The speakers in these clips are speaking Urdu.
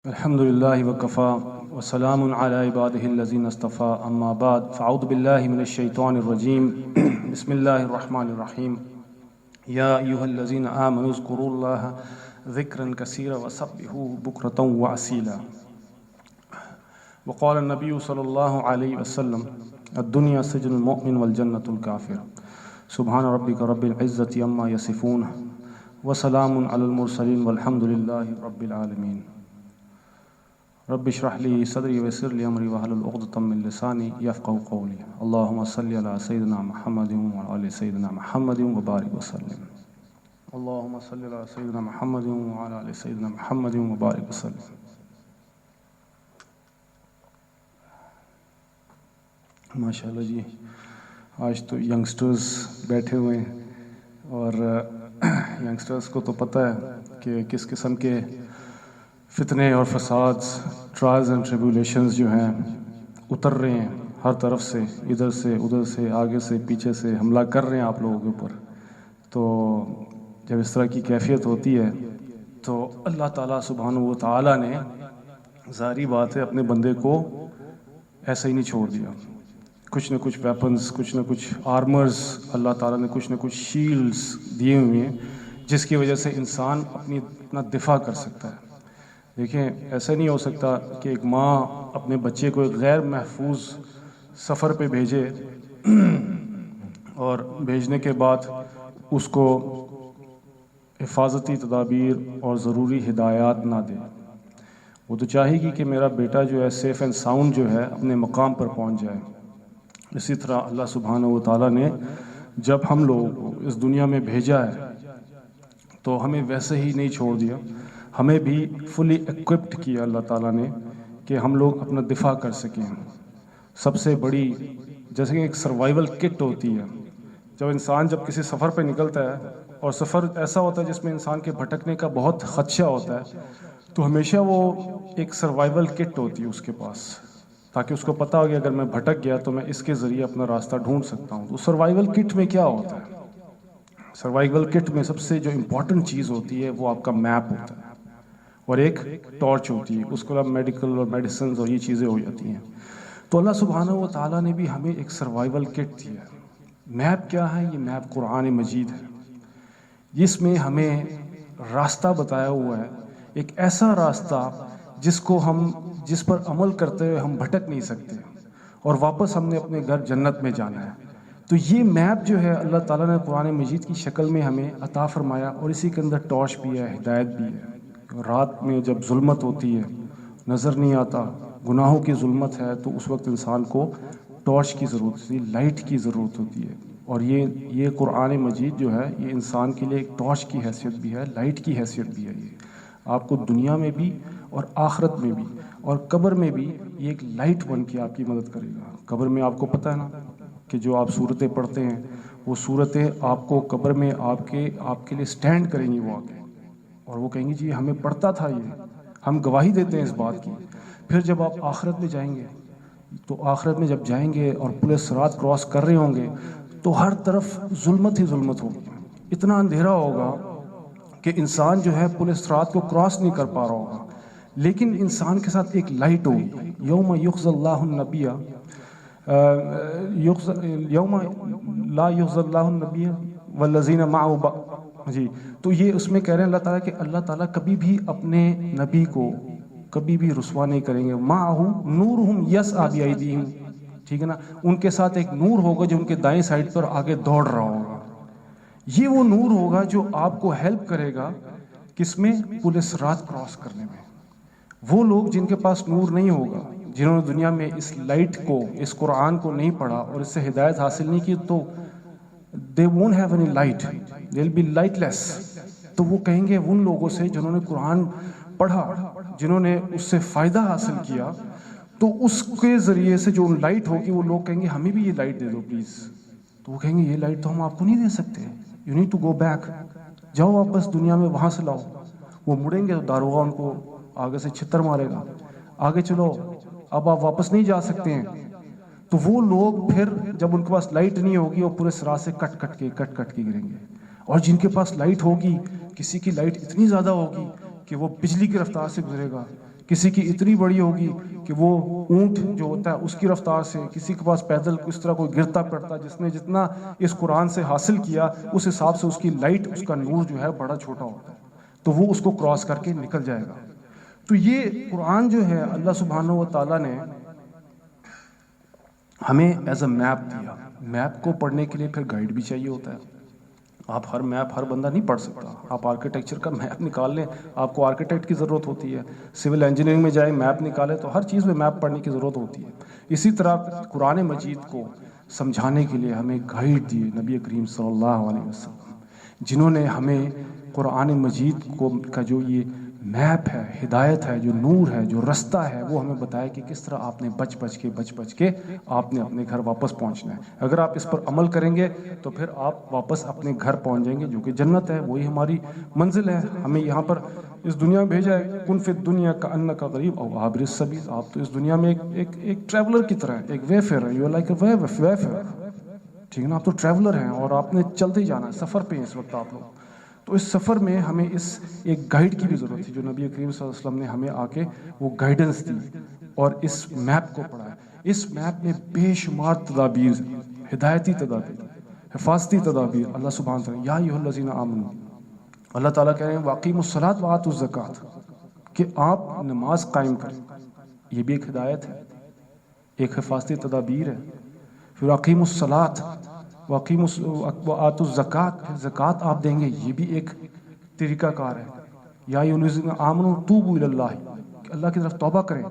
الحمد لله وكفى وسلام على عباده الذين اصطفى أما بعد فأعوذ بالله من الشيطان الرجيم بسم الله الرحمن الرحيم يا أيها الذين آمنوا اذكروا الله ذكرا كثيرا وسبحوه بكرة وأصيلا وقال النبي صلى الله عليه وسلم الدنيا سجن المؤمن والجنة الكافر سبحان ربك رب العزة عما يصفون وسلام على المرسلين والحمد لله رب العالمين رب اشرح لي صدري ويسر لي امري واحلل عقدة من لساني يفقهوا قولي اللهم صل على سيدنا محمد وعلى ال سيدنا محمد وبارك وسلم اللهم صل على سيدنا محمد وعلى ال سيدنا محمد وبارك وسلم. ماشاءاللہ جی، آج تو ینگسٹرز بیٹھے ہوئے ہیں اور ینگسٹرز کو تو پتہ ہے کہ کس قسم کے فتنے اور فساد، ٹرائلز اینڈ ٹریبولیشنز جو ہیں اتر رہے ہیں ہر طرف سے، ادھر سے ادھر سے، آگے سے پیچھے سے حملہ کر رہے ہیں آپ لوگوں کے اوپر. تو جب اس طرح کی کیفیت ہوتی ہے تو اللہ تعالیٰ سبحانہ و تعالیٰ نے ظاہری بات ہے اپنے بندے کو ایسا ہی نہیں چھوڑ دیا. کچھ نہ کچھ ویپنز، کچھ نہ کچھ آرمرز اللہ تعالیٰ نے کچھ نہ کچھ شیلڈز دیے ہوئے ہیں جس کی وجہ سے انسان اپنا دفاع کر سکتا ہے. دیکھیں، ایسا نہیں ہو سکتا کہ ایک ماں اپنے بچے کو ایک غیر محفوظ سفر پہ بھیجے اور بھیجنے کے بعد اس کو حفاظتی تدابیر اور ضروری ہدایات نہ دے. وہ تو چاہے گی کہ میرا بیٹا جو ہے سیف اینڈ ساؤنڈ جو ہے اپنے مقام پر پہنچ جائے. اسی طرح اللہ سبحانہ و تعالیٰ نے جب ہم لوگوں کو اس دنیا میں بھیجا ہے تو ہمیں ویسے ہی نہیں چھوڑ دیا، ہمیں بھی فلی ایکوپڈ کیا اللہ تعالیٰ نے کہ ہم لوگ اپنا دفاع کر سکیں. سب سے بڑی جیسے کہ ایک سروائیول کٹ ہوتی ہے. جب انسان جب کسی سفر پہ نکلتا ہے اور سفر ایسا ہوتا ہے جس میں انسان کے بھٹکنے کا بہت خدشہ ہوتا ہے تو ہمیشہ وہ ایک سروائیول کٹ ہوتی ہے اس کے پاس، تاکہ اس کو پتہ ہو کہ اگر میں بھٹک گیا تو میں اس کے ذریعے اپنا راستہ ڈھونڈ سکتا ہوں. تو سروائیول کٹ میں کیا ہوتا ہے؟ سروائیول کٹ میں سب سے جو امپورٹنٹ چیز ہوتی ہے وہ آپ کا میپ ہوتا ہے اور ایک ٹارچ ہوتی ہے. اس کو میڈیکل اور میڈیسنز اور یہ چیزیں ہو جاتی ہیں. تو اللہ سبحانہ و تعالیٰ نے بھی ہمیں ایک سروائیول کٹ دیا ہے. میپ کیا ہے؟ یہ میپ قرآن مجید ہے. جس میں ہمیں راستہ بتایا ہوا ہے، ایک ایسا راستہ جس پر عمل کرتے ہوئے ہم بھٹک نہیں سکتے اور واپس ہم نے اپنے گھر جنت میں جانا ہے. تو یہ میپ جو ہے اللہ تعالیٰ نے قرآن مجید کی شکل میں ہمیں عطا فرمایا اور اسی کے اندر ٹارچ بھی ہے، ہدایت بھی ہے. رات میں جب ظلمت ہوتی ہے، نظر نہیں آتا، گناہوں کی ظلمت ہے، تو اس وقت انسان کو ٹارچ کی ضرورت ہوتی ہے، لائٹ کی ضرورت ہوتی ہے. اور یہ قرآن مجید جو ہے یہ انسان کے لیے ایک ٹارچ کی حیثیت بھی ہے، لائٹ کی حیثیت بھی ہے. یہ آپ کو دنیا میں بھی اور آخرت میں بھی اور قبر میں بھی یہ ایک لائٹ بن کے آپ کی مدد کرے گا. قبر میں آپ کو پتہ ہے نا کہ جو آپ صورتیں پڑھتے ہیں وہ صورتیں آپ کو قبر میں آپ کے لیے سٹینڈ کریں گی وہ آگے، اور وہ کہیں گی جی ہمیں پڑھتا تھا، یہ ہم گواہی دیتے ہیں اس بات کی. پھر جب آپ آخرت میں جائیں گے تو آخرت میں جب جائیں گے اور پورے صراط کراس کر رہے ہوں گے تو ہر طرف ظلمت ہی ظلمت ہوگی. اتنا اندھیرا ہوگا کہ انسان جو ہے پورے صراط کو کراس نہیں کر پا رہا ہوگا، لیکن انسان کے ساتھ ایک لائٹ ہوگی. یوم یخزی اللہ النبی یوم لا یخزی اللہ النبی والذین معہ. جی، تو یہ اس میں کہہ رہے ہیں اللہ تعالیٰ کہ اللہ تعالیٰ کبھی بھی اپنے نبی کو کبھی بھی رسوا نہیں کریں گے. معہ نورہم یسعی بایدیہم، ٹھیک ہے نا، ان کے ساتھ ایک نور ہوگا جو ان کے دائیں سائڈ پر آگے دوڑ رہا ہوگا. یہ وہ نور ہوگا جو آپ کو ہیلپ کرے گا کس میں؟ پورے صراط کراس کرنے میں. وہ لوگ جن کے پاس نور نہیں ہوگا، جنہوں نے دنیا میں اس لائٹ کو، اس قرآن کو نہیں پڑھا اور اس سے ہدایت حاصل نہیں کی، تو they won't have any light, they'll be lightless. تو وہ کہیں گے ان لوگوں سے جنہوں نے قرآن پڑھا، جنہوں نے اس سے فائدہ حاصل کیا، تو اس کے ذریعے سے جو لائٹ ہوگی وہ لوگ کہیں گے ہمیں بھی یہ لائٹ دے دو پلیز. تو وہ کہیں گے یہ لائٹ تو ہم آپ کو نہیں دے سکتے، you need to go back, جاؤ واپس دنیا میں وہاں سے لاؤ. وہ مڑیں گے تو داروغہ ان کو آگے سے چھتر مارے گا، آگے چلو اب آپ واپس نہیں جا سکتے ہیں. تو وہ لوگ پھر جب ان کے پاس لائٹ نہیں ہوگی وہ پورے صراط سے کٹ کٹ کے گریں گے. اور جن کے پاس لائٹ ہوگی، کسی کی لائٹ اتنی زیادہ ہوگی کہ وہ بجلی کی رفتار سے گزرے گا، کسی کی اتنی بڑی ہوگی کہ وہ اونٹ جو ہوتا ہے اس کی رفتار سے، کسی کے پاس پیدل اس طرح کوئی گرتا پڑتا، جس نے جتنا اس قرآن سے حاصل کیا اس حساب سے اس کی لائٹ، اس کا نور جو ہے بڑا چھوٹا ہوتا ہے، تو وہ اس کو کراس کر کے نکل جائے گا۔ تو یہ قرآن جو ہے اللہ سبحانہ و تعالیٰ نے ہمیں ایز اے میپ دیا۔ میپ کو پڑھنے کے لیے پھر گائیڈ بھی چاہیے ہوتا ہے۔ آپ ہر میپ ہر بندہ نہیں پڑھ سکتا۔ آپ آرکیٹیکچر کا میپ نکال لیں، آپ کو آرکیٹیکٹ کی ضرورت ہوتی ہے۔ سول انجینئرنگ میں جائیں، میپ نکالیں، تو ہر چیز میں میپ پڑھنے کی ضرورت ہوتی ہے۔ اسی طرح قرآن مجید کو سمجھانے کے لیے ہمیں گائیڈ دی نبی کریم صلی اللہ علیہ وسلم، جنہوں نے ہمیں قرآن مجید کا جو یہ میپ ہے، ہدایت ہے، جو نور ہے، جو رستہ ہے، وہ ہمیں بتایا کہ کس طرح آپ نے بچ بچ کے آپ نے اپنے گھر واپس پہنچنا ہے۔ اگر آپ اس پر عمل کریں گے تو پھر آپ واپس اپنے گھر پہنچ جائیں گے، جو کہ جنت ہے، وہی ہماری منزل ہے۔ ہمیں یہاں پر اس دنیا میں بھیجا ہے، کن فی الدنیا کأنک غریب او عابر السبیل۔ آپ تو اس دنیا میں ایک ٹریولر کی طرح ہیں، ایک wayfarer, you are like a wayfarer, ٹھیک ہے نا؟ آپ تو ٹریولر ہیں اور آپ نے چلتے ہی جانا ہے، سفر پہ ہیں اس وقت آپ لوگ۔ تو اس سفر میں ہمیں ایک گائیڈ کی بھی ضرورت تھی، جو نبی کریم صلی اللہ علیہ وسلم نے ہمیں آ کے وہ گائیڈنس دی اور اس میپ کو پڑھایا۔ اس میپ میں بے شمار تدابیر، ہدایتی تدابیر، حفاظتی تدابیر اللہ سبحانہ وتعالیٰ، یا ایھا الذین آمنوا، اللہ تعالیٰ کہہ رہے ہیں واقیموا الصلاۃ وآتوا الزکوٰۃ، کہ آپ نماز قائم کریں، یہ بھی ایک ہدایت ہے، ایک حفاظتی تدابیر ہے۔ پھر اقیموا الصلاۃ وآتوا الزکوٰۃ، زکوٰۃ آپ دیں گے، یہ بھی ایک طریقہ کار ہے۔ یا ایھا الذین آمنوا توبوا الی اللہ، کہ اللہ کی طرف توبہ کریں،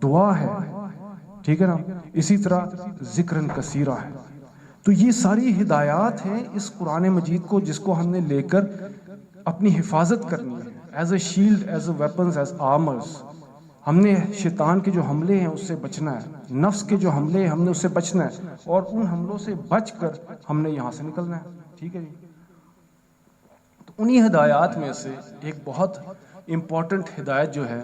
دعا ہے، ٹھیک ہے نا؟ اسی طرح ذکرن کثیرہ ہے۔ تو یہ ساری ہدایات ہیں اس قرآن مجید کو، جس کو ہم نے لے کر اپنی حفاظت کرنی ہے، as a shield, as a weapons, as armours. ہم نے شیطان کے جو حملے ہیں اس سے بچنا ہے، نفس کے جو حملے ہیں ہم نے اس سے بچنا ہے، اور ان حملوں سے بچ کر ہم نے یہاں سے نکلنا ہے، ٹھیک ہے جی؟ تو انہی ہدایات میں سے ایک بہت امپورٹنٹ ہدایت جو ہے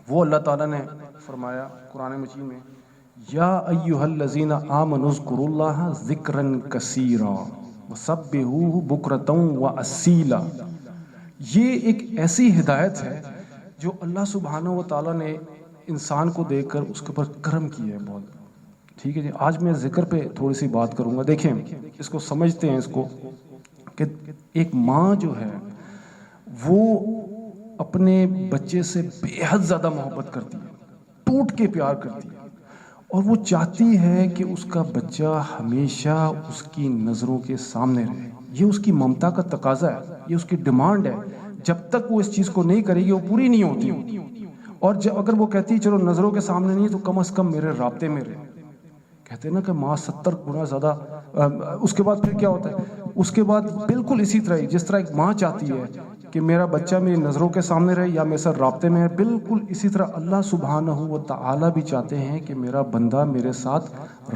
وہ اللہ تعالیٰ نے فرمایا قرآن مجید میں، یا ایھا الذین آمنوا اذکروا اللہ ذکرا کثیرا وسبحوہ بکرۃ واصیلا۔ یہ ایک ایسی ہدایت ہے جو اللہ سبحانہ و تعالیٰ نے انسان کو دے کر اس کے اوپر کرم کیا ہے بہت، ٹھیک ہے جی؟ آج میں ذکر پہ تھوڑی سی بات کروں گا۔ دیکھیں اس کو سمجھتے ہیں، اس کو کہ ایک ماں جو ہے وہ اپنے بچے سے بے حد زیادہ محبت کرتی ہے، ٹوٹ کے پیار کرتی ہے، اور وہ چاہتی ہے کہ اس کا بچہ ہمیشہ اس کی نظروں کے سامنے رہے۔ یہ اس کی ممتا کا تقاضا ہے، یہ اس کی ڈیمانڈ ہے۔ جب تک وہ اس چیز کو نہیں کرے گی وہ پوری نہیں ہوتی۔ اور اگر وہ کہتی ہے چلو نظروں کے سامنے نہیں تو کم از کم میرے رابطے میں رہے، کہتے ہیں نا کہ ماں 70 گنا زیادہ۔ اس کے بعد پھر کیا ہوتا ہے؟ اس کے بعد بالکل اسی طرح ہی جس طرح ایک ماں چاہتی ہے کہ میرا بچہ میری نظروں کے سامنے رہے یا میرے ساتھ رابطے میں ہے، بالکل اسی طرح اللہ سبحانہ و تعالیٰ بھی چاہتے ہیں کہ میرا بندہ میرے ساتھ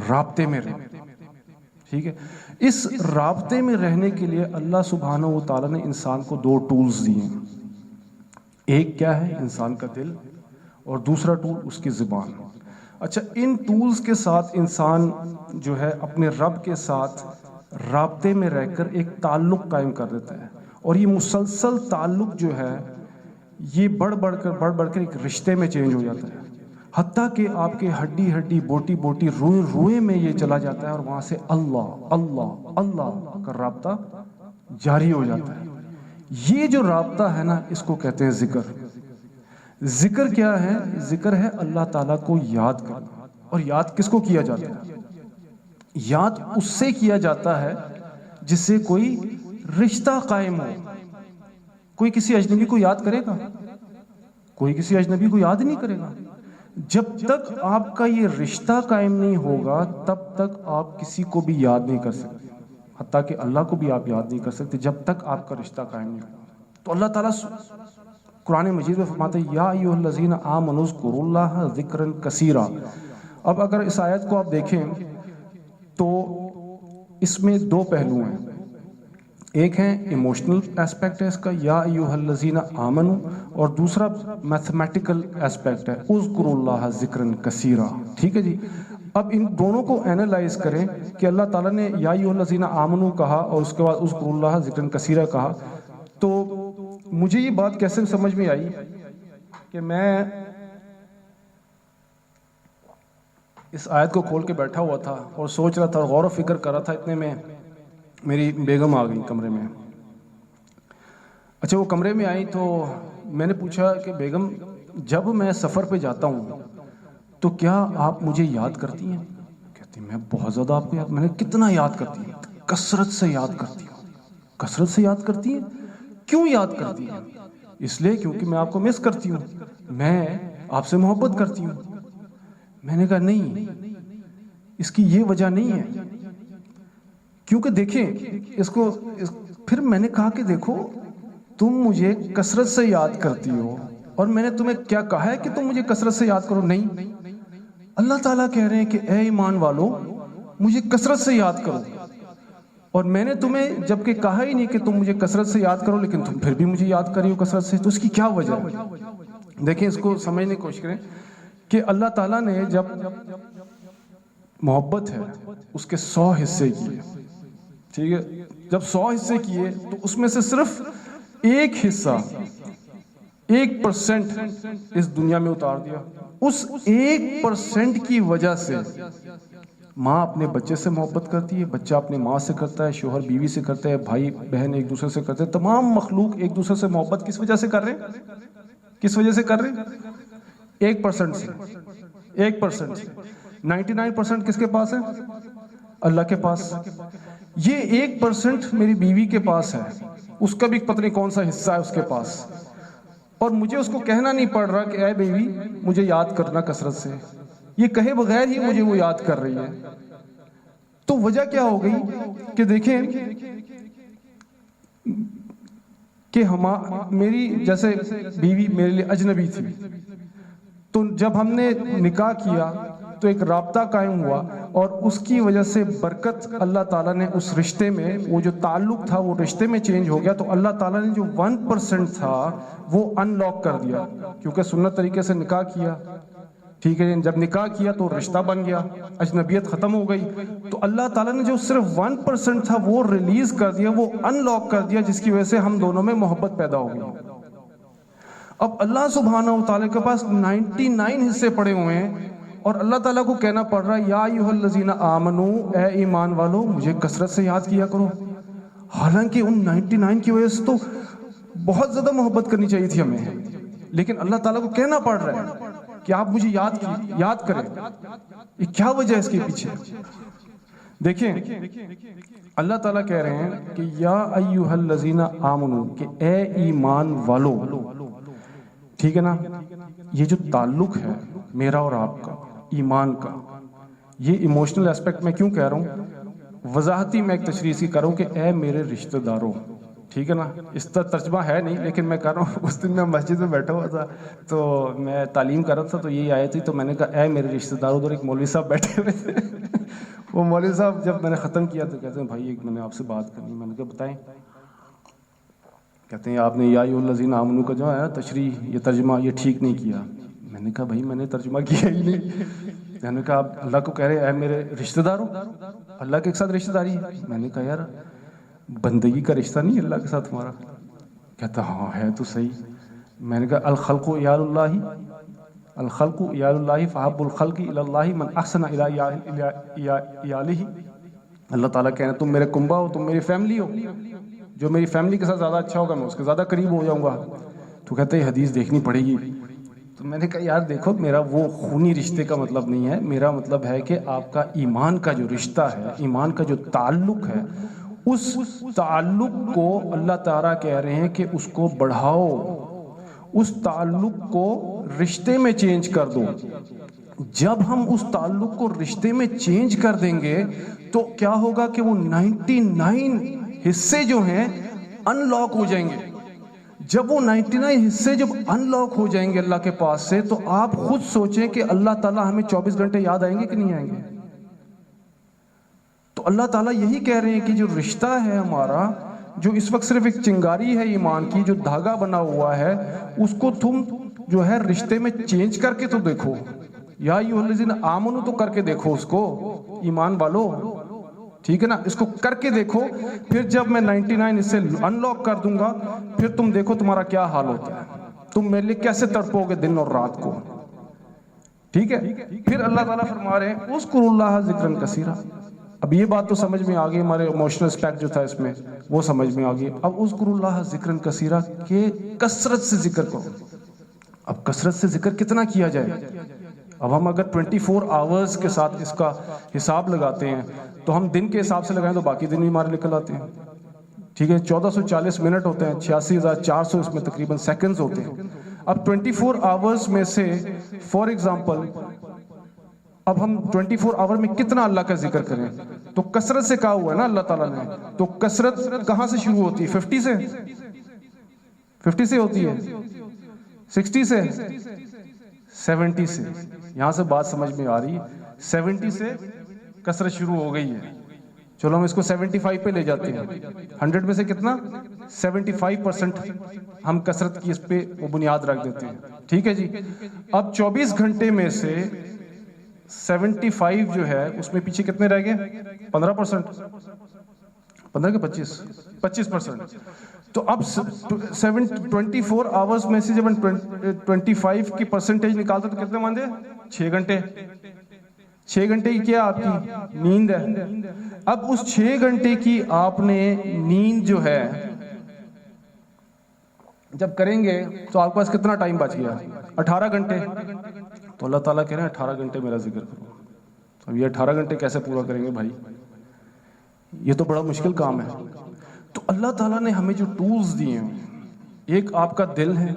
رابطے میں رہے، ٹھیک ہے؟ اس رابطے میں رہنے کے لیے اللہ سبحانہ و تعالیٰ نے انسان کو دو ٹولز دیے ہیں۔ ایک کیا ہے؟ انسان کا دل، اور دوسرا ٹول اس کی زبان۔ اچھا، ان ٹولز کے ساتھ انسان جو ہے اپنے رب کے ساتھ رابطے میں رہ کر ایک تعلق قائم کر دیتا ہے، اور یہ مسلسل تعلق جو ہے یہ بڑھ بڑھ کر ایک رشتے میں چینج ہو جاتا ہے، حتیٰ کہ آپ کے ہڈی ہڈی بوٹی بوٹی روئے روئے میں یہ چلا جاتا ہے، اور وہاں سے اللہ اللہ اللہ کا رابطہ جاری ہو جاتا ہے۔ یہ جو رابطہ ہے نا، اس کو کہتے ہیں ذکر۔ ذکر کیا ہے؟ ذکر ہے اللہ تعالیٰ کو یاد کرنا۔ اور یاد کس کو کیا جاتا ہے؟ یاد اس سے کیا جاتا ہے جس سے کوئی رشتہ قائم ہو۔ کوئی کسی اجنبی کو یاد کرے گا؟ کوئی کسی اجنبی کو یاد نہیں کرے گا۔ جب تک آپ کا یہ رشتہ قائم نہیں ہوگا تب تک آپ کسی کو بھی یاد نہیں کر سکتے، حتیٰ کہ اللہ کو بھی آپ یاد نہیں کر سکتے جب تک آپ کا رشتہ قائم نہیں ہوگا۔ تو اللہ تعالیٰ قرآن مجید میں فرماتے ہیں یا ایھا الذین آمنوا اذکروا اللہ ذکرا کثیرا۔ اب اگر اس آیت کو آپ دیکھیں تو اس میں دو پہلو ہیں، ایک ہے ایموشنل ایسپیکٹ ہے اس کا، یا ایھا الذین آمنوا، اور دوسرا میتھمیٹیکل ایسپیکٹ ہے، اذکروا اللہ ذکرا کثیرا، ٹھیک ہے جی؟ اب ان دونوں کو اینالائز کریں کہ اللہ تعالیٰ نے یا ایھا الذین آمنوا کہا اور اس کے بعد اذکروا اللہ ذکرا کثیرا کہا، تو مجھے یہ بات کیسے سمجھ میں آئی کہ کہ میں اس آیت کو کھول کے بیٹھا ہوا تھا اور سوچ رہا تھا، غور و فکر کر رہا تھا، اتنے میں میری بیگم آ گئی کمرے میں. اچھا وہ کمرے میں آئی تو میں نے پوچھا کہ بیگم جب میں سفر پہ جاتا ہوں تو کیا آپ مجھے یاد کرتی ہیں؟ کہتی میں بہت زیادہ آپ کو یاد. میں نے کتنا یاد کرتی ہیں؟ کثرت سے یاد کرتی ہوں. کثرت سے یاد کرتی ہیں؟ کیوں یاد کرتی ہیں؟ اس لیے کیونکہ میں آپ کو مس کرتی ہوں، میں آپ سے محبت کرتی ہوں. میں نے کہا نہیں، اس کی یہ وجہ نہیں ہے، کیونکہ دیکھیں اس کو. پھر میں نے کہا کہ دیکھو تم مجھے کثرت سے یاد کرتی ہو اور میں نے تمہیں کیا کہا ہے کہ تم مجھے کثرت سے یاد کرو؟ نہیں، اللہ تعالیٰ کہہ رہے ہیں کہ اے ایمان والو مجھے کثرت سے یاد کرو، اور میں نے تمہیں جبکہ کہا ہی نہیں کہ تم مجھے کثرت سے یاد کرو لیکن تم پھر بھی مجھے یاد کر رہی ہو کثرت سے. تو اس کی کیا وجہ ہے؟ دیکھیں اس کو سمجھنے کی کوشش کریں کہ اللہ تعالیٰ نے جب محبت ہے اس کے 100 حصے کیے، ٹھیک ہے، جب 100 حصے کیے تو اس میں سے صرف ایک حصہ 1% اس دنیا میں اتار دیا. اس 1% کی وجہ سے ماں اپنے بچے سے محبت کرتی ہے، بچہ اپنے ماں سے کرتا ہے، شوہر بیوی سے کرتا ہے، بھائی بہن ایک دوسرے سے کرتے ہیں. تمام مخلوق ایک دوسرے سے محبت کس وجہ سے کر رہے ہیں؟ کس وجہ سے کر رہے ہیں؟ 1% سے. 1% سے 99% کس کے پاس ہے؟ اللہ کے پاس. یہ 1% میری بیوی کے پاس ہے، اس کا بھی پتہ نہیں کون سا حصہ ہے اس کے پاس، اور مجھے اس کو کہنا نہیں پڑ رہا کہ اے بیوی مجھے یاد کرنا کثرت سے. یہ کہے بغیر ہی مجھے وہ یاد کر رہی ہے. تو وجہ کیا ہو گئی کہ دیکھیں کہ میری جیسے بیوی میرے لیے اجنبی تھی، تو جب ہم نے نکاح کیا تو ایک رابطہ قائم ہوا اور اس کی وجہ سے برکت اللہ تعالیٰ نے اس رشتے میں، وہ جو تعلق تھا وہ رشتے میں چینج ہو گیا. تو اللہ تعالیٰ نے جو 1% تھا وہ ان لاک کر دیا، کیونکہ سنت طریقے سے نکاح کیا، ٹھیک ہے. جب نکاح کیا تو رشتہ بن گیا، اجنبیت ختم ہو گئی. تو اللہ تعالیٰ نے جو صرف 1% تھا وہ ریلیز کر دیا، وہ ان لاک کر دیا، جس کی وجہ سے ہم دونوں میں محبت پیدا ہو گئی. اب اللہ سبحانہ و تعالیٰ کے پاس 99 حصے پڑے ہوئے ہیں اور اللہ تعالیٰ کو کہنا پڑ رہا ہے یا ایھا الذین آمنوا، اے ایمان والو مجھے کثرت سے یاد کیا کرو. حالانکہ ان 99 کی وجہ سے تو بہت زیادہ محبت کرنی چاہیے تھی ہمیں، لیکن اللہ تعالیٰ کو کہنا پڑ رہا ہے کہ آپ مجھے یاد کریں. یہ کیا وجہ ہے اس کے پیچھے؟ دیکھیں اللہ تعالیٰ کہہ رہے ہیں کہ یا ایھا الذین آمنوا، کہ اے ایمان والو، ٹھیک ہے نا. یہ جو تعلق ہے میرا اور آپ کا ایمان کا، یہ ایموشنل ایسپیکٹ میں کیوں کہہ رہا ہوں، وضاحتی میں ایک تشریح سی کروں کہ اے میرے رشتہ داروں، ٹھیک ہے نا. اس طرح ترجمہ ہے نہیں لیکن میں کر رہا ہوں. اس دن میں مسجد میں بیٹھا ہوا تھا تو میں تعلیم کر رہا تھا تو یہی آئی تھی، تو میں نے کہا اے میرے رشتہ داروں. ادھر ایک مولوی صاحب بیٹھے ہوئے تھے. وہ مولوی صاحب جب میں نے ختم کیا تو کہتے ہیں بھائی ایک میں نے آپ سے بات کرنی. میں نے کہا بتائیں. کہتے ہیں آپ نے یا ایھا الذین آمنوا کا جو ہے تشریح، یہ ترجمہ یہ ٹھیک نہیں کیا. میں نے کہا بھائی میں نے ترجمہ کیا ہی نہیں. میں نے کہا آپ اللہ کو کہہ رہے ہیں اے میرے رشتہ داروں، اللہ کے ساتھ رشتہ داری ہے. میں نے کہا یار بندگی کا رشتہ نہیں اللہ کے ساتھ ہمارا. کہتا ہاں ہے تو صحیح. میں نے کہا الخلق عیال اللہ، الخلق عیال اللہ فحب الخلق الی اللہ من احسن الی عیالہ. اللہ تعالیٰ کہہ رہے ہیں تم میرے کنبہ ہو، تم میری فیملی ہو، جو میری فیملی کے ساتھ زیادہ اچھا ہوگا میں اس کے زیادہ قریب ہو جاؤں گا. تو کہتے ہیں حدیث دیکھنی پڑے گی. تو میں نے کہا یار دیکھو میرا وہ خونی رشتے کا مطلب نہیں ہے، میرا مطلب ہے کہ آپ کا ایمان کا جو رشتہ ہے، ایمان کا جو تعلق ہے، اس تعلق کو اللہ تعالیٰ کہہ رہے ہیں کہ اس کو بڑھاؤ، اس تعلق کو رشتے میں چینج کر دو. جب ہم اس تعلق کو رشتے میں چینج کر دیں گے تو کیا ہوگا کہ وہ 99 حصے جو ہیں ان لاک ہو جائیں گے. جب وہ 99 حصے جب ان لاک ہو جائیں گے اللہ کے پاس سے، تو آپ خود سوچیں کہ اللہ تعالیٰ ہمیں 24 گھنٹے یاد آئیں گے کہ نہیں آئیں گے. تو اللہ تعالیٰ یہی کہہ رہے ہیں کہ جو رشتہ ہے ہمارا، جو اس وقت صرف ایک چنگاری ہے ایمان کی، جو دھاگا بنا ہوا ہے، اس کو تم جو ہے رشتے میں چینج کر کے تو دیکھو. یا ایھا الذین آمنوا تو کر کے دیکھو اس کو، ایمان والو، ٹھیک ہے نا. اس کو کر کے دیکھو. پھر جب میں 99 اس سے ان لاک کر دوں گا پھر تم دیکھو تمہارا کیا حال ہوتا ہے. تم میرے لیے کیسے تڑپو گے دن اور رات کو. ٹھیک ہے. پھر اللہ تعالیٰ فرما رہے ہیں اذکروا اللہ ذکرا کثیرا. اب یہ بات تو سمجھ میں آ گئی, ہمارے ایموشنل اسپیکٹ جو تھا اس میں وہ سمجھ میں آ گئی. اب اذکروا اللہ ذکرا کثیرا کہ کثرت سے ذکر کرو. اب کثرت سے ذکر کتنا کیا جائے؟ اب ہم اگر 24 آورز کے ساتھ اس کا حساب لگاتے ہیں تو ہم دن کے حساب سے لگائیں تو باقی دن بھی ہمارے نکل آتے ہیں. ٹھیک ہے, 1440 منٹ ہوتے ہیں, 86,400 اس میں تقریباً سیکنڈز ہوتے ہیں. اب 24 آورز میں سے فار ایگزامپل اب ہم 24 آور میں کتنا اللہ کا ذکر کریں؟ تو کثرت سے کہا ہوا ہے نا اللہ تعالیٰ نے. تو کثرت کہاں سے شروع ہوتی ہے؟ 50 سے 50 سے ہوتی ہے, 60 سے 70 سے. یہاں سے بات سمجھ میں آ رہی ہے. 70 سے کثرت شروع ہو گئی ہے. چلو ہم اس کو 75 پہ لے جاتے ہیں. 100 میں سے کتنا؟ 75% ہم کثرت کی اس پہ وہ بنیاد رکھ دیتے ہیں. ٹھیک ہے جی. اب 24 گھنٹے میں سے 75 جو ہے اس میں پیچھے کتنے رہ گئے؟ 15%. 15 کے 25%. تو اب 24 آورز میں سے جب 25 کی پرسنٹیج نکالتے تو کتنے ماندے؟ 6 گھنٹے. 6 گھنٹے کی کیا آپ کی نیند ہے. اب اس 6 گھنٹے کی آپ نے نیند جو ہے جب کریں گے تو آپ کے پاس کتنا ٹائم بچ گیا؟ 18 گھنٹے. تو اللہ تعالیٰ کہہ رہے ہیں 18 گھنٹے میرا ذکر کرو. اب یہ 18 گھنٹے کیسے پورا کریں گے بھائی؟ یہ تو بڑا مشکل کام ہے. تو اللہ تعالیٰ نے ہمیں جو ٹولز دیے ہیں, ایک آپ کا دل ہے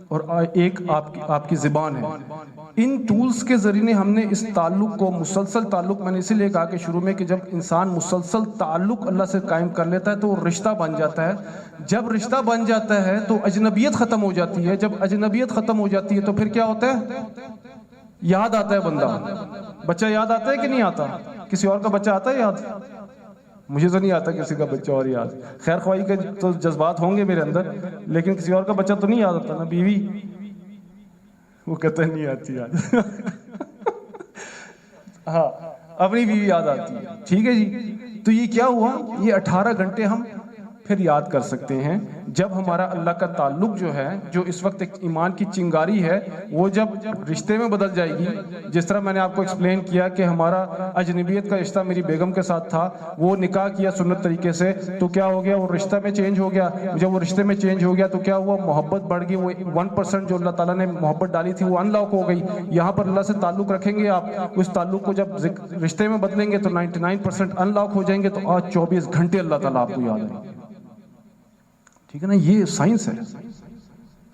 اور ایک آپ کی زبان ہے. ان ٹولز کے ذریعے ہم نے اس تعلق کو, مسلسل تعلق, میں نے اسی لیے کہا کہ شروع میں کہ جب انسان مسلسل تعلق اللہ سے قائم کر لیتا ہے تو وہ رشتہ بن جاتا ہے. جب رشتہ بن جاتا ہے تو اجنبیت ختم ہو جاتی ہے. جب اجنبیت ختم ہو جاتی ہے تو پھر کیا ہوتا ہے؟ یاد آتا ہے بندہ. بچہ یاد آتا ہے کہ نہیں آتا؟ کسی اور کا بچہ آتا ہے یاد؟ مجھے تو نہیں آتا کسی کا بچہ اور یاد. خیر خواہی کے تو جذبات ہوں گے میرے اندر, لیکن کسی اور کا بچہ تو نہیں یاد آتا نا. بیوی وہ کہتا ہے نہیں آتی یاد. ہاں, اپنی بیوی یاد آتی ہے. ٹھیک ہے جی. تو یہ کیا ہوا؟ یہ 18 گھنٹے ہم پھر یاد کر سکتے ہیں جب ہمارا اللہ کا تعلق جو ہے, جو اس وقت ایک ایمان کی چنگاری ہے, وہ جب رشتے میں بدل جائے گی. جس طرح میں نے آپ کو ایکسپلین کیا کہ ہمارا اجنبیت کا رشتہ میری بیگم کے ساتھ تھا, وہ نکاح کیا سنت طریقے سے, تو کیا ہو گیا؟ وہ رشتہ میں چینج ہو گیا. جب وہ رشتے میں چینج ہو گیا تو کیا ہوا؟ محبت بڑھ گئی. وہ 1% جو اللہ تعالیٰ نے محبت ڈالی تھی وہ انلاک ہو گئی. یہاں پر اللہ سے تعلق رکھیں گے آپ, اس تعلق کو جب رشتے میں بدلیں گے تو 99% انلاک ہو جائیں گے. تو آج 24 گھنٹے اللہ تعالیٰ آپ کو یاد آئیں گے. ٹھیک ہے نا. یہ سائنس ہے,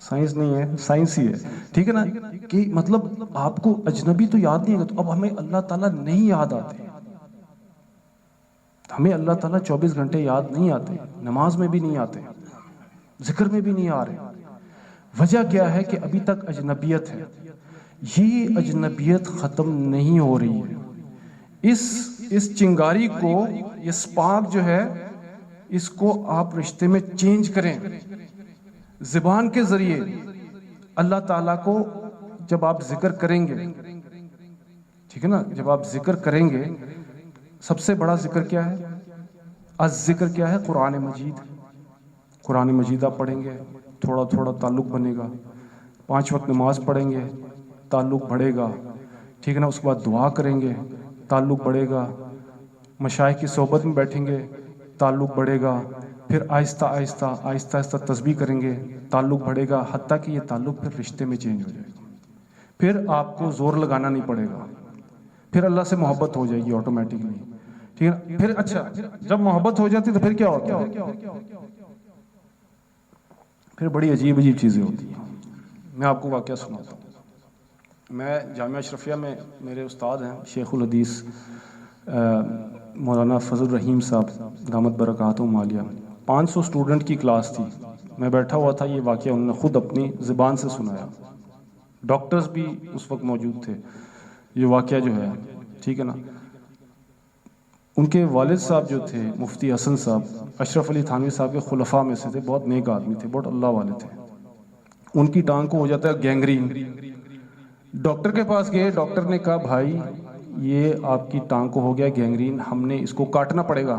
سائنس نہیں ہے, سائنس ہی ہے. ٹھیک ہے نا. کہ مطلب آپ کو اجنبی تو یاد نہیں ہے, تو اب ہمیں اللہ تعالیٰ نہیں یاد آتے. ہمیں اللہ تعالیٰ 24 گھنٹے یاد نہیں آتے, نماز میں بھی نہیں آتے, ذکر میں بھی نہیں آ رہے. وجہ کیا ہے؟ کہ ابھی تک اجنبیت ہے. یہ اجنبیت ختم نہیں ہو رہی ہے. اس چنگاری کو, یہ سپارک جو ہے, اس کو آپ رشتے میں چینج کریں. زبان کے ذریعے اللہ تعالیٰ کو جب آپ ذکر کریں گے, ٹھیک ہے نا, جب آپ ذکر کریں گے, سب سے بڑا ذکر کیا ہے؟ الذکر کیا ہے؟ قرآن مجید. قرآن مجید آپ پڑھیں گے, تھوڑا تھوڑا تعلق بنے گا. 5 وقت نماز پڑھیں گے, تعلق بڑھے گا. ٹھیک ہے نا. اس کے بعد دعا کریں گے, تعلق بڑھے گا. مشائخ کی صحبت میں بیٹھیں گے, تعلق بڑھے گا. پھر آہستہ آہستہ آہستہ آہستہ تسبیح کریں گے, تعلق بڑھے گا, حتیٰ کہ یہ تعلق پھر رشتے میں چینج ہو جائے گا. پھر آپ کو زور لگانا نہیں پڑے گا, پھر اللہ سے محبت ہو جائے گی آٹومیٹکلی. ٹھیک ہے. پھر اچھا, جب محبت ہو جاتی تو پھر کیا ہوتا ہے؟ پھر بڑی عجیب عجیب چیزیں ہوتی ہیں. میں آپ کو واقعہ سناتا ہوں. میں جامعہ اشرفیہ میں, میرے استاد ہیں شیخ الحدیث مولانا فضل الرحیم صاحب دامت برکاتہم عالیہ. 500 اسٹوڈنٹ کی کلاس تھی. میں بیٹھا ہوا تھا. یہ واقعہ انہوں نے خود اپنی زبان سے سنایا. ڈاکٹرز بھی اس وقت موجود تھے. یہ واقعہ جو ہے, ٹھیک ہے نا, ان کے والد صاحب جو تھے مفتی حسن صاحب, اشرف علی تھانوی صاحب کے خلفاء میں سے تھے. بہت نیک آدمی تھے, بہت اللہ والے تھے. ان کی ٹانگ کو ہو جاتا ہے گینگرین. ڈاکٹر کے پاس گئے. ڈاکٹر نے کہا بھائی یہ آپ کی ٹانگ کو ہو گیا گینگرین, ہم نے اس کو کاٹنا پڑے گا.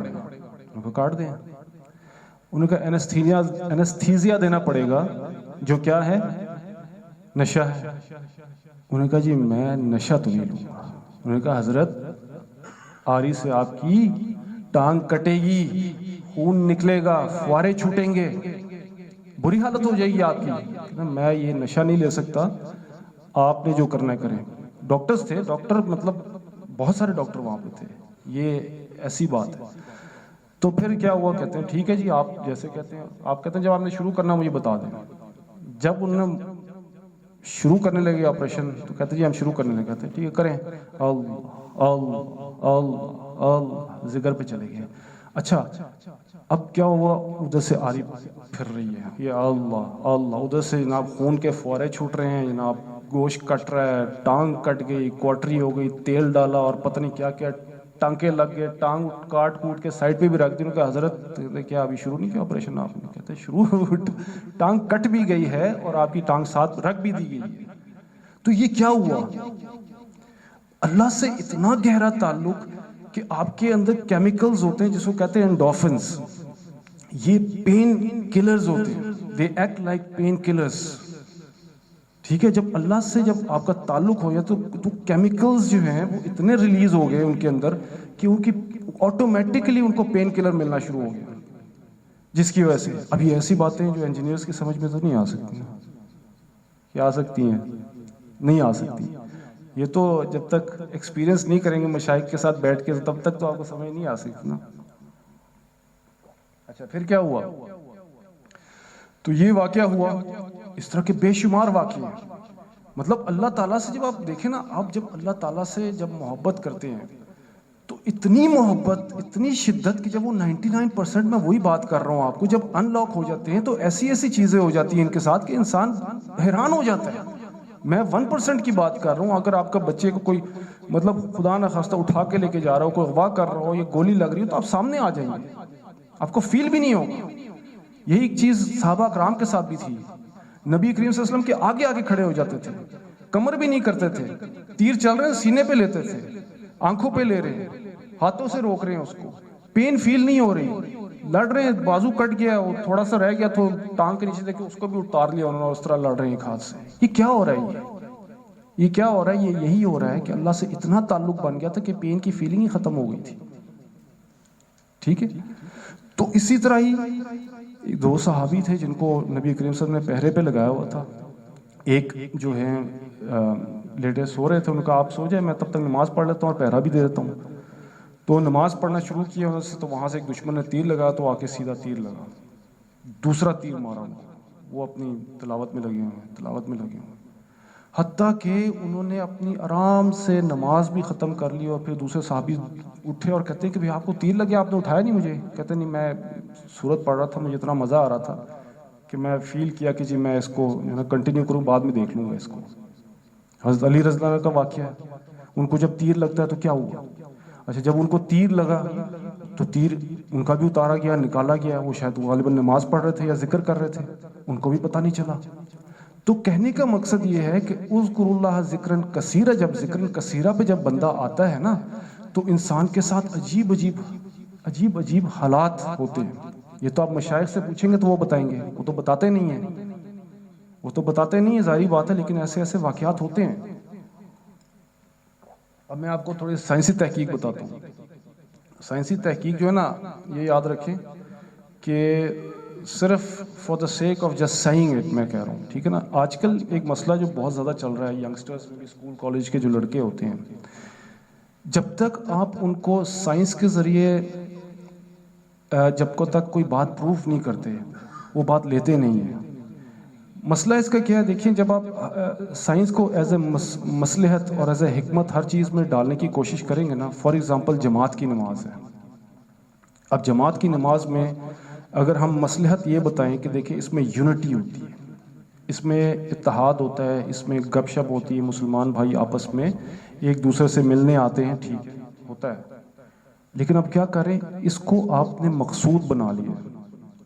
ان کو کاٹ دیں. انہوں نے کہا اینستھیزیا دینا پڑے گا, جو کیا ہے نشہ ہے؟ انہوں نے کہا جی میں نشہ تو نہیں لوں گا۔ انہوں نے کہا حضرت آری سے آپ کی ٹانگ کٹے گی، خون نکلے گا، فوارے چھوٹیں گے، بری حالت ہو جائے گی آپ کی۔ میں یہ نشہ نہیں لے سکتا، آپ نے جو کرنا ہے کریں۔ ڈاکٹرز تھے، ڈاکٹر مطلب بہت سارے ڈاکٹر وہاں پہ تھے، یہ ایسی بات ہے۔ تو پھر کیا ہوا، کہتے ہیں ٹھیک ہے جی آپ جیسے کہتے ہیں، آپ کہتے ہیں جب آپ نے شروع کرنا مجھے بتا دیں۔ جب انہوں نے شروع کرنے لگے آپریشن تو کہتے جی ہم شروع کرنے لگے، کہتے ہیں ٹھیک ہے کریں، اللہ اللہ اللہ اللہ ذکر پہ چلے گئے۔ اچھا اب کیا ہوا، ادھر سے آری پھر رہی ہے، یہ اللہ اللہ، ادھر سے جناب خون کے فوارے چھوٹ رہے ہیں جناب، گوشت کٹ رہا ہے، ٹانگ کٹ گئی، کوٹری ہو گئی، تیل ڈالا اور پتہ نہیں کیا کیا ٹانکے لگ گئے، ٹانگ کاٹ کوٹ کے سائڈ پہ بھی رکھ دی۔ کہ حضرت کیا ابھی شروع نہیں کیا آپریشن آپ نے؟ کہتے شروع ٹانگ کٹ بھی گئی ہے اور آپ کی ٹانگ ساتھ رکھ بھی دی گئی ہے۔ تو یہ کیا ہوا؟ اللہ سے اتنا گہرا تعلق کہ آپ کے اندر کیمیکلز ہوتے ہیں جس کو کہتے ہیں انڈورفنز، یہ پین کلرز ہوتے ہیں، they act like pain killers. ٹھیک ہے، جب اللہ سے جب آپ کا تعلق ہو جائے تو کیمیکلز جو ہیں وہ اتنے ریلیز ہو گئے ان کے اندر کہ ان کی آٹومیٹکلی ان کو پین کلر ملنا شروع ہو گیا، جس کی وجہ سے اب یہ ایسی باتیں جو انجینئرز کی سمجھ میں تو نہیں آ سکتی، کیا آ سکتی ہیں؟ نہیں آ سکتی۔ یہ تو جب تک ایکسپیرینس نہیں کریں گے مشائخ کے ساتھ بیٹھ کے تب تک تو آپ کو سمجھ نہیں آ سکتی نا۔ اچھا پھر کیا ہوا؟ تو یہ واقعہ ہوا، اس طرح کے بے شمار واقعے ہیں۔ مطلب اللہ تعالیٰ سے جب آپ دیکھیں نا، آپ جب اللہ تعالیٰ سے جب محبت کرتے ہیں تو اتنی محبت، اتنی شدت کہ جب وہ 99% میں وہی بات کر رہا ہوں آپ کو، جب ان لاک ہو جاتے ہیں تو ایسی ایسی چیزیں ہو جاتی ہیں ان کے ساتھ کہ انسان حیران ہو جاتا ہے۔ میں 1% کی بات کر رہا ہوں، اگر آپ کا بچے کو کوئی مطلب خدا نہ خواستہ اٹھا کے لے کے جا رہا ہو، کوئی اغوا کر رہا ہو، یہ گولی لگ رہی ہو تو آپ سامنے آ جائیں گے، آپ کو فیل بھی نہیں ہوگا۔ یہی ایک چیز صحابہ کرام کے ساتھ بھی تھی، نبی کریم صلی اللہ علیہ وسلم کے آگے آگے کھڑے ہو جاتے تھے، کمر بھی نہیں کرتے تھے، تیر چل رہے ہیں سینے پہ لیتے تھے، آنکھوں پہ لے رہے ہیں، ہاتھوں سے روک رہے ہیں، اس کو پین فیل نہیں ہو رہی، لڑ رہے ہیں، بازو کٹ گیا اور تھوڑا سا رہ گیا تو ٹانگ کے نیچے دیکھے اس کو بھی اتار لیا انہوں نے، اس طرح لڑ رہے ہیں ایک ہاتھ سے۔ یہ کیا ہو رہا ہے؟ یہ کیا ہو رہا ہے؟ یہ یہی ہو رہا ہے کہ اللہ سے اتنا تعلق بن گیا تھا کہ پین کی فیلنگ ہی ختم ہو گئی تھی۔ ٹھیک ہے، تو اسی طرح ہی دو صحابی تھے جن کو نبی کریم صلی اللہ علیہ وسلم نے پہرے پہ لگایا ہوا تھا۔ ایک جو ہے لیٹے سو رہے تھے، ان کا آپ سو جائے میں تب تک نماز پڑھ لیتا ہوں اور پہرا بھی دے دیتا ہوں۔ تو نماز پڑھنا شروع کیا انہوں سے، تو وہاں سے ایک دشمن نے تیر لگا تو آ کے سیدھا تیر لگا، دوسرا تیر مارا، وہ اپنی تلاوت میں لگے ہوئے ہیں، حتیٰ کہ انہوں نے اپنی آرام سے نماز بھی ختم کر لی۔ اور پھر دوسرے صحابی اٹھے اور کہتے ہیں کہ بھئی آپ کو تیر لگے، آپ نے اٹھایا نہیں مجھے؟ کہتے نہیں، میں سورت پڑھ رہا تھا، مجھے اتنا مزہ آ رہا تھا کہ میں فیل کیا کہ جی میں اس کو کنٹینیو کروں، بعد میں دیکھ لوں گا اس کو۔ حضرت علی رضی اللہ عنہ کا واقعہ ہے، ان کو جب تیر لگتا ہے تو کیا ہوا؟ اچھا جب ان کو تیر لگا تو تیر ان کا بھی اتارا گیا، نکالا گیا، وہ شاید غالباً نماز پڑھ رہے تھے یا ذکر کر رہے تھے، ان کو بھی پتہ نہیں چلا۔ تو کہنے کا مقصد یہ ہے کہ اذکر اللہ ذکرن کثیرہ، جب ذکرن کثیرہ پہ جب بندہ آتا ہے نا تو انسان کے ساتھ عجیب عجیب حالات ہوتے ہیں۔ یہ تو آپ مشائخ سے پوچھیں گے تو وہ بتائیں گے، وہ تو بتاتے نہیں ہیں، ظاہری بات ہے، لیکن ایسے ایسے واقعات ہوتے ہیں۔ اب میں آپ کو تھوڑی سائنسی تحقیق بتاتا ہوں۔ سائنسی تحقیق جو ہے نا، یہ یاد رکھیں کہ صرف for the sake of just saying it میں کہہ رہا ہوں، ٹھیک ہے نا۔ آج کل ایک مسئلہ جو بہت زیادہ چل رہا ہے ینگسٹرز میں بھی، اسکول کالج کے جو لڑکے ہوتے ہیں، جب تک آپ ان کو سائنس کے ذریعے جب تک کوئی بات پروف نہیں کرتے وہ بات لیتے نہیں ہیں۔ مسئلہ اس کا کیا ہے، دیکھیں جب آپ سائنس کو ایز اے مصلحت اور ایز اے حکمت ہر چیز میں ڈالنے کی کوشش کریں گے نا، فار ایگزامپل جماعت کی نماز ہے، اب جماعت کی نماز میں اگر ہم مصلحت یہ بتائیں کہ دیکھیں اس میں یونٹی ہوتی ہے، اس میں اتحاد ہوتا ہے، اس میں گپ شپ ہوتی ہے، مسلمان بھائی آپس میں ایک دوسرے سے ملنے آتے ہیں، ٹھیک ہے ہوتا ہے، لیکن اب کیا کریں، اس کو آپ نے مقصود بنا لیا۔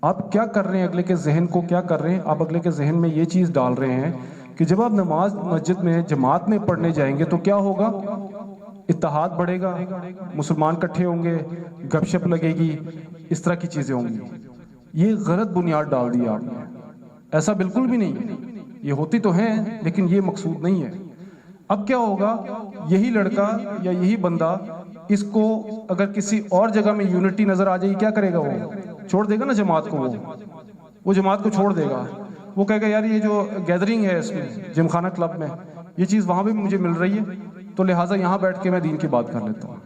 آپ کیا کر رہے ہیں، اگلے کے ذہن کو کیا کر رہے ہیں، آپ اگلے کے ذہن میں یہ چیز ڈال رہے ہیں کہ جب آپ نماز مسجد میں جماعت میں پڑھنے جائیں گے تو کیا ہوگا، اتحاد بڑھے گا، مسلمان کٹھے ہوں گے، گپ شپ لگے گی، اس طرح کی چیزیں ہوں گی۔ یہ غلط بنیاد ڈال دی آپ نے، ایسا بالکل بھی نہیں ہے۔ یہ ہوتی تو ہیں لیکن یہ مقصود نہیں ہے. اب کیا ہوگا, یہی لڑکا یا یہی بندہ اس کو اگر کسی اور جگہ میں یونٹی نظر آ جائے کیا کرے گا, وہ چھوڑ دے گا نا جماعت کو, وہ جماعت کو چھوڑ دے گا. وہ کہے گا یار یہ جو گیدرنگ ہے اس میں جم خانہ کلب میں یہ چیز وہاں بھی مجھے مل رہی ہے تو لہٰذا یہاں بیٹھ کے میں دین کی بات کر لیتا ہوں.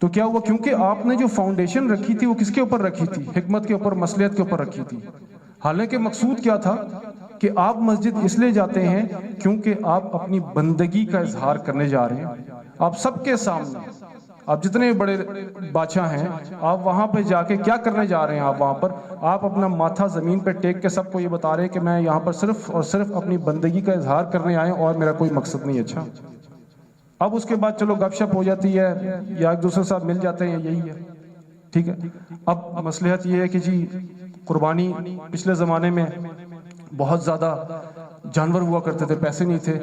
تو کیا ہوا, کیونکہ آپ نے جو فاؤنڈیشن رکھی تھی وہ کس کے اوپر رکھی تھی, حکمت کے اوپر, مصلحت کے اوپر رکھی تھی. حالانکہ مقصود کیا تھا کہ آپ مسجد اس لیے جاتے ہیں کیونکہ آپ اپنی بندگی کا اظہار کرنے جا رہے ہیں. آپ سب کے سامنے, آپ جتنے بڑے بادشاہ ہیں, آپ وہاں پہ جا کے کیا کرنے جا رہے ہیں, آپ وہاں پر آپ اپنا ماتھا زمین پہ ٹیک کے سب کو یہ بتا رہے ہیں کہ میں یہاں پر صرف اور صرف اپنی بندگی کا اظہار کرنے آئے اور میرا کوئی مقصد نہیں. اچھا, اب اس کے بعد چلو گپ شپ ہو جاتی ہے یا ایک دوسرے کے ساتھ مل جاتے ہیں, یہی ہے, ٹھیک ہے. اب مصلحت یہ ہے کہ جی قربانی, پچھلے زمانے میں بہت زیادہ جانور ہوا کرتے تھے, پیسے نہیں تھے.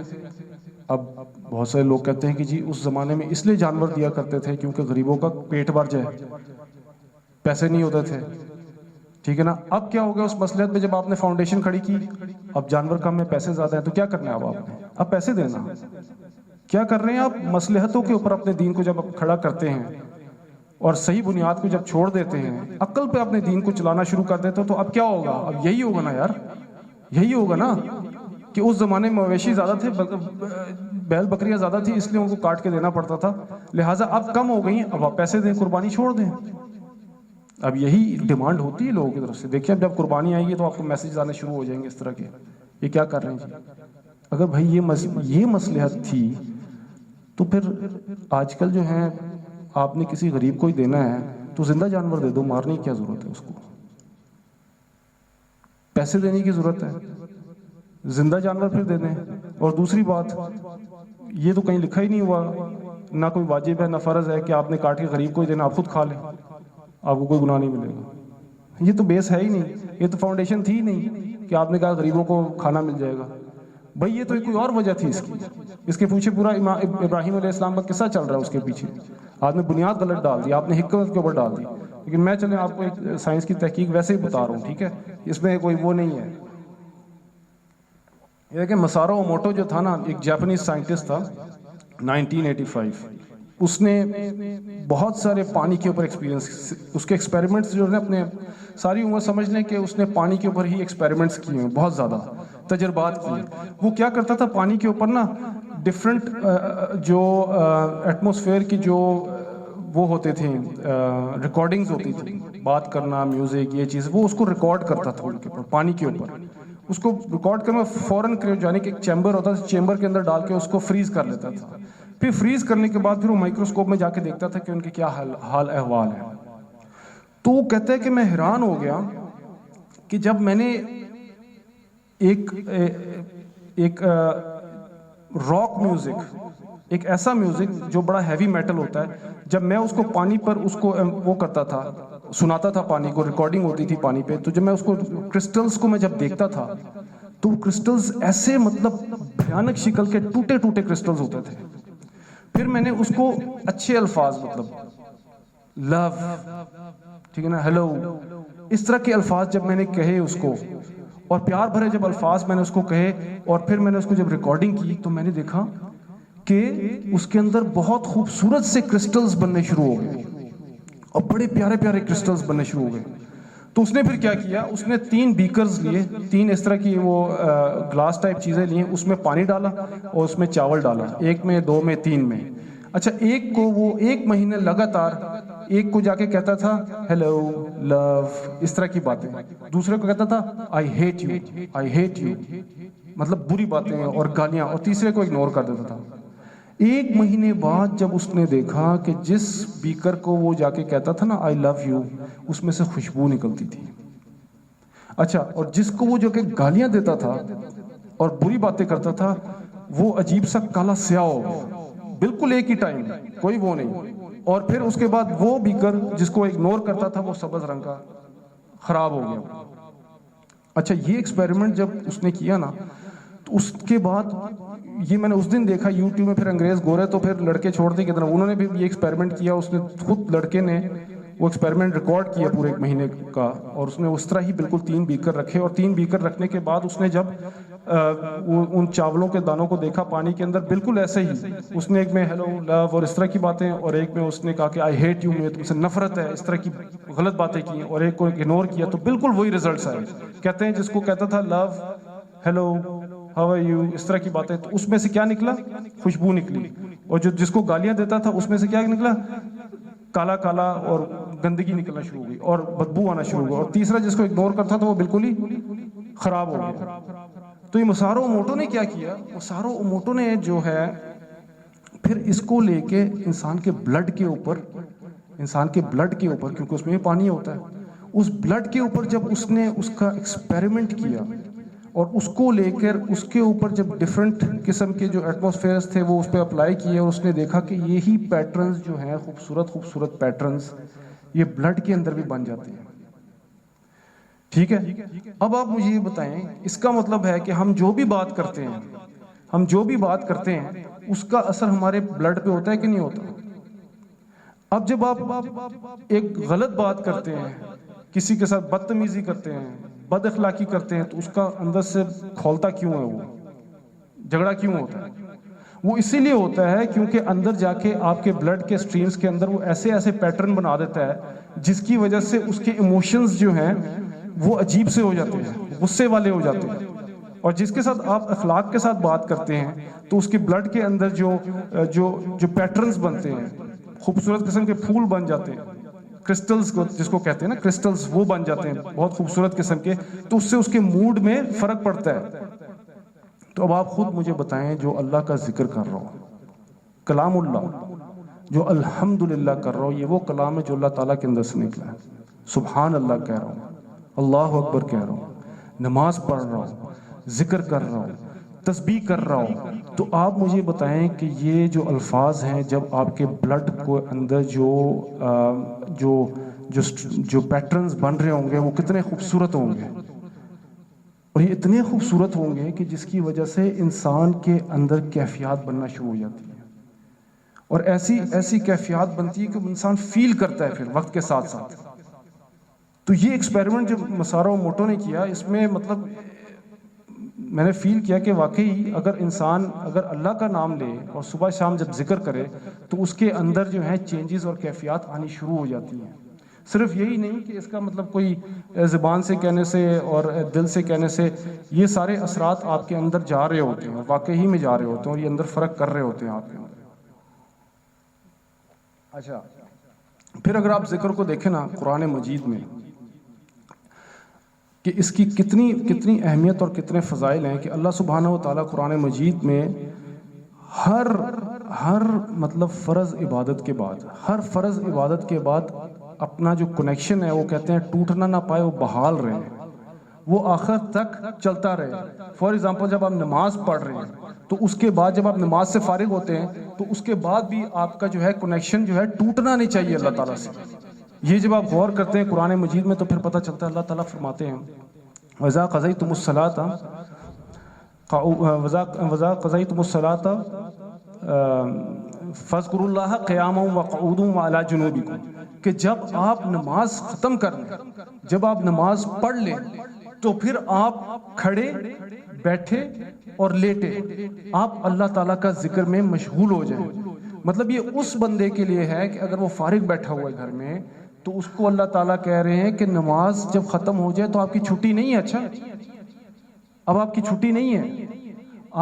اب بہت سارے لوگ کہتے ہیں کہ جی اس زمانے میں اس لیے جانور دیا کرتے تھے کیونکہ غریبوں کا پیٹ بھر جائے, پیسے نہیں ہوتے تھے, ٹھیک ہے نا. اب کیا ہو گیا اس مصلحت میں, جب آپ نے فاؤنڈیشن کھڑی کی, اب جانور کم ہے پیسے زیادہ ہیں, تو کیا کرنا ہے اب آپ نے, اب پیسے دینا. کیا کر رہے ہیں آپ, مصلحتوں کے اوپر اپنے دین کو جب آپ کھڑا کرتے ہیں اور صحیح بنیاد کو جب چھوڑ دیتے ہیں, عقل پہ اپنے دین کو چلانا شروع کر دیتے ہو, تو اب کیا ہوگا, اب یہی ہوگا نا یار, یہی ہوگا نا کہ اس زمانے میں مویشی زیادہ تھے, بیل بکریاں زیادہ تھی, اس لیے ان کو کاٹ کے دینا پڑتا تھا, لہٰذا اب کم ہو گئی, اب آپ پیسے دیں, قربانی چھوڑ دیں. اب یہی ڈیمانڈ ہوتی ہے لوگوں کی طرف سے. دیکھیں اب جب قربانی آئے گی تو آپ کو میسیج آنے شروع ہو جائیں گے اس طرح کے, یہ کیا کر رہے ہیں جی. اگر بھائی یہ مصلحت تھی تو پھر آج کل جو ہیں آپ نے کسی غریب کو ہی دینا ہے تو زندہ جانور دے دو, مارنے کی کیا ضرورت ہے اس کو, پیسے دینے کی ضرورت ہے, زندہ جانور پھر دے دیں. اور دوسری بات, یہ تو کہیں لکھا ہی نہیں ہوا, نہ کوئی واجب ہے نہ فرض ہے کہ آپ نے کاٹ کے غریب کو ہی دینا, آپ خود کھا لیں, آپ کو کوئی گناہ نہیں ملے گا. یہ تو بیس ہے ہی نہیں, یہ تو فاؤنڈیشن تھی ہی نہیں کہ آپ نے کہا غریبوں کو کھانا مل جائے گا. بھائی یہ تو کوئی اور وجہ تھی اس کے پیچھے پورا ابراہیم علیہ السلام کا قصہ چل رہا ہے. اس کے پیچھے آپ نے بنیاد غلط ڈال دی, آپ نے حکمت کے اوپر ڈال دی. لیکن میں چلیں آپ کو ایک سائنس کی تحقیق ویسے ہی بتا رہا ہوں, ٹھیک ہے, اس میں کوئی وہ نہیں ہے. یہ کہ مسارو اوموٹو جو تھا نا, ایک جاپنیز سائنٹسٹ تھا 1985, اس نے بہت سارے پانی کے اوپر ایکسپیرینس, اس کے ایکسپیریمنٹس جو ہے اپنے ساری عمر سمجھ لیں کہ اس نے پانی کے اوپر ہی ایکسپیریمنٹس کیے ہیں, بہت زیادہ تجربات کیے. وہ کیا کرتا تھا, پانی کے اوپر نا ڈفرینٹ جو ایٹماسفیئر کی جو وہ ہوتے تھے ریکارڈنگز ہوتی تھی, بات کرنا, میوزک, یہ چیز, وہ اس کو ریکارڈ کرتا تھا ان کے اوپر, پانی کے اوپر. اس کو ریکارڈ کرنا فوراً یعنی کہ ایک چیمبر ہوتا تھا, چیمبر کے اندر ڈال کے اس کو فریز کر لیتا تھا. پھر فریز کرنے کے بعد پھر وہ مائکروسکوپ میں جا کے دیکھتا تھا کہ ان کے کیا حال احوال ہے. تو وہ کہتا ہے کہ میں حیران ہو گیا کہ جب میں نے ایک راک میوزک, ایک ایسا میوزک جو بڑا ہیوی میٹل ہوتا ہے, جب میں اس کو پانی پر اس کو وہ کرتا تھا, سناتا تھا پانی کو, ریکارڈنگ ہوتی تھی پانی پہ, تو جب میں اس کو کرسٹلز کو میں جب دیکھتا تھا تو کرسٹلز ایسے مطلب بھیانک شکل کے ٹوٹے ٹوٹے کرسٹلز ہوتے تھے. پھر میں نے اس کو اچھے الفاظ, مطلب لو, ٹھیک ہے نا, ہیلو, اس طرح کے الفاظ جب میں نے کہے اس کو, اور پیار بھرے جب الفاظ میں نے اس کو کہے, اور پھر میں نے اس کو جب ریکارڈنگ کی تو میں نے دیکھا کہ اس کے اندر بہت خوبصورت سے کرسٹلز بننے شروع ہو گئے, اور بڑے پیارے پیارے کرسٹلز بننے شروع ہو گئے. تو اس نے پھر کیا کیا, اس نے 3 بیکرز لیے, 3 اس طرح کی وہ گلاس ٹائپ چیزیں لی, اس میں پانی ڈالا اور اس میں چاول ڈالا, 1 میں 2 میں 3 میں. اچھا, ایک کو وہ 1 مہینے لگاتار ایک کو جا کے کہتا تھا ہیلو, لو, اس طرح کی باتیں, دوسرے کو کہتا تھا I hate you, I hate you, مطلب بری باتیں اور گالیاں, اور تیسرے کو اگنور کر دیتا تھا. 1 مہینے بعد جب اس نے دیکھا کہ جس بیکر کو وہ جا کے کہتا تھا نا آئی لو یو, اس میں سے خوشبو نکلتی تھی. اچھا, اور جس کو وہ جو کہ گالیاں دیتا تھا اور بری باتیں کرتا تھا, وہ عجیب سا کالا سیاہ ہو گیا, بالکل ایک ہی ٹائم, کوئی وہ نہیں. اور پھر اس کے بعد وہ بیکر جس کو اگنور کرتا تھا وہ سبز رنگ کا خراب ہو گیا. اچھا, یہ ایکسپیریمنٹ جب اس نے کیا نا, تو اس کے بعد یہ میں نے اس دن دیکھا یوٹیوب میں, پھر انگریز گورے تو پھر لڑکے چھوڑ دیں کتنا, انہوں نے بھی یہ ایکسپیریمنٹ کیا. اس نے خود لڑکے نے وہ ایکسپیریمنٹ ریکارڈ کیا پورے 1 مہینے کا, اور اس نے اس طرح ہی بالکل 3 بیکر رکھے, اور 3 بیکر رکھنے کے بعد اس نے جب ان چاولوں کے دانوں کو دیکھا پانی کے اندر، بالکل ایسے ہی اس نے ایک میں ہیلو لو اور اس طرح کی باتیں، اور ایک میں اس نے کہا کہ آئی ہیٹ یو، مجھے تم سے نفرت ہے، اس طرح کی غلط باتیں کی، اور ایک کو اگنور کیا، تو بالکل وہی ریزلٹس آئے. کہتے ہیں جس کو کہتا تھا لو، ہیلو، ہاؤ آر یو، اس طرح کی باتیں، تو اس میں سے کیا نکلا؟ خوشبو نکلی. اور جس کو گالیاں دیتا تھا اس میں سے کیا نکلا؟ کالا کالا اور گندگی نکلنا شروع ہو گئی اور بدبو آنا شروع ہو گئی. اور تیسرا جس کو اگنور کرتا تھا وہ بالکل ہی خراب ہو گیا. تو یہ مسارو اوموٹو نے کیا کیا؟ مسارو اوموٹو نے جو ہے پھر اس کو لے کے انسان کے بلڈ کے اوپر کیونکہ اس میں پانی ہوتا ہے، اس بلڈ کے اوپر جب اس نے اس کا ایکسپیریمنٹ کیا اور اس کو لے کر اس کے اوپر جب ڈیفرنٹ قسم کے جو ایٹماسفیئرز تھے وہ اس پہ اپلائی کیے، اور اس نے دیکھا کہ یہی پیٹرنز جو ہیں خوبصورت پیٹرنز یہ بلڈ کے اندر بھی بن جاتے ہیں. ٹھیک ہے، اب آپ مجھے یہ بتائیں، اس کا مطلب ہے کہ ہم جو بھی بات کرتے ہیں اس کا اثر ہمارے بلڈ پہ ہوتا ہے کہ نہیں ہوتا؟ اب جب آپ ایک غلط بات کرتے ہیں، کسی کے ساتھ بدتمیزی کرتے ہیں، بد اخلاقی کرتے ہیں، تو اس کا اندر سے کھولتا کیوں ہے؟ وہ جھگڑا کیوں ہوتا ہے؟ وہ اسی لیے ہوتا ہے کیونکہ اندر جا کے آپ کے بلڈ کے سٹریمز کے اندر وہ ایسے پیٹرن بنا دیتا ہے جس کی وجہ سے اس کے ایموشنز جو ہیں وہ عجیب سے ہو جاتے ہیں، غصے والے ہو جاتے ہیں. اور جس کے ساتھ آپ اخلاق کے ساتھ بات کرتے ہیں تو اس کے بلڈ کے اندر جو پیٹرنز بنتے ہیں، خوبصورت قسم کے پھول بن جاتے ہیں، کرسٹلز جس کو کہتے ہیں نا، کرسٹلز وہ بن جاتے ہیں بہت خوبصورت قسم کے، تو اس سے اس کے موڈ میں فرق پڑتا ہے. تو اب آپ خود مجھے بتائیں، جو اللہ کا ذکر کر رہا ہوں، کلام اللہ جو الحمدللہ کر رہا ہوں، یہ وہ کلام ہے جو اللہ تعالیٰ کے اندر سے نکلا ہے. سبحان اللہ کہہ رہا ہوں، اللہ اکبر کہہ رہا ہوں، نماز پڑھ رہا ہوں، ذکر کر رہا ہوں، تسبیح کر رہا ہوں. تو آپ مجھے بتائیں کہ یہ جو الفاظ ہیں جب آپ کے بلڈ کو اندر جو پیٹرنز بن رہے ہوں گے وہ کتنے خوبصورت ہوں گے، اور یہ اتنے خوبصورت ہوں گے کہ جس کی وجہ سے انسان کے اندر کیفیات بننا شروع ہو جاتی ہیں، اور ایسی کیفیات بنتی ہے کہ انسان فیل کرتا ہے پھر وقت کے ساتھ ساتھ. تو یہ ایکسپیریمنٹ جو مسارو اوموٹو نے کیا، اس میں مطلب میں نے فیل کیا کہ واقعی اگر انسان اللہ کا نام لے اور صبح شام جب ذکر کرے تو اس کے اندر جو ہیں چینجز اور کیفیات آنی شروع ہو جاتی ہیں. صرف یہی نہیں کہ اس کا مطلب کوئی زبان سے کہنے سے اور دل سے کہنے سے، یہ سارے اثرات آپ کے اندر جا رہے ہوتے ہیں، واقعی میں جا رہے ہوتے ہیں، اور یہ اندر فرق کر رہے ہوتے ہیں آپ کے اندر. اچھا، پھر اگر آپ ذکر کو دیکھیں نا قرآن مجید میں کہ اس کی کتنی اہمیت اور کتنے فضائل ہیں، کہ اللہ سبحانہ و تعالیٰ قرآن مجید میں ہر مطلب فرض عبادت کے بعد اپنا جو کنیکشن ہے وہ کہتے ہیں ٹوٹنا نہ پائے، وہ بحال رہے، وہ آخر تک چلتا رہے. فار ایگزامپل جب آپ نماز پڑھ رہے ہیں تو اس کے بعد جب آپ نماز سے فارغ ہوتے ہیں تو اس کے بعد بھی آپ کا جو ہے کنیکشن جو ہے ٹوٹنا نہیں چاہیے اللہ تعالیٰ سے. یہ جب آپ غور کرتے ہیں قرآن مجید میں تو پھر پتہ چلتا ہے اللہ تعالیٰ فرماتے ہیں وَإِذَا قَضَيْتُمُ الصَّلَاةَ فَاذْكُرُوا اللَّهَ قِيَامًا وَقُعُودًا وَعَلَىٰ جُنُوبِكُمْ، کہ جب آپ نماز ختم کر لیں، جب آپ نماز پڑھ لیں تو پھر آپ کھڑے، بیٹھے اور لیٹے آپ اللہ تعالیٰ کا ذکر میں مشغول ہو جائیں. مطلب یہ اس بندے کے لیے ہے کہ اگر وہ فارغ بیٹھا ہوا ہے گھر میں تو اس کو اللہ تعالیٰ کہہ رہے ہیں کہ نماز جب ختم ہو جائے تو آپ کی چھٹی نہیں ہے. اچھا، اب آپ کی چھٹی نہیں ہے،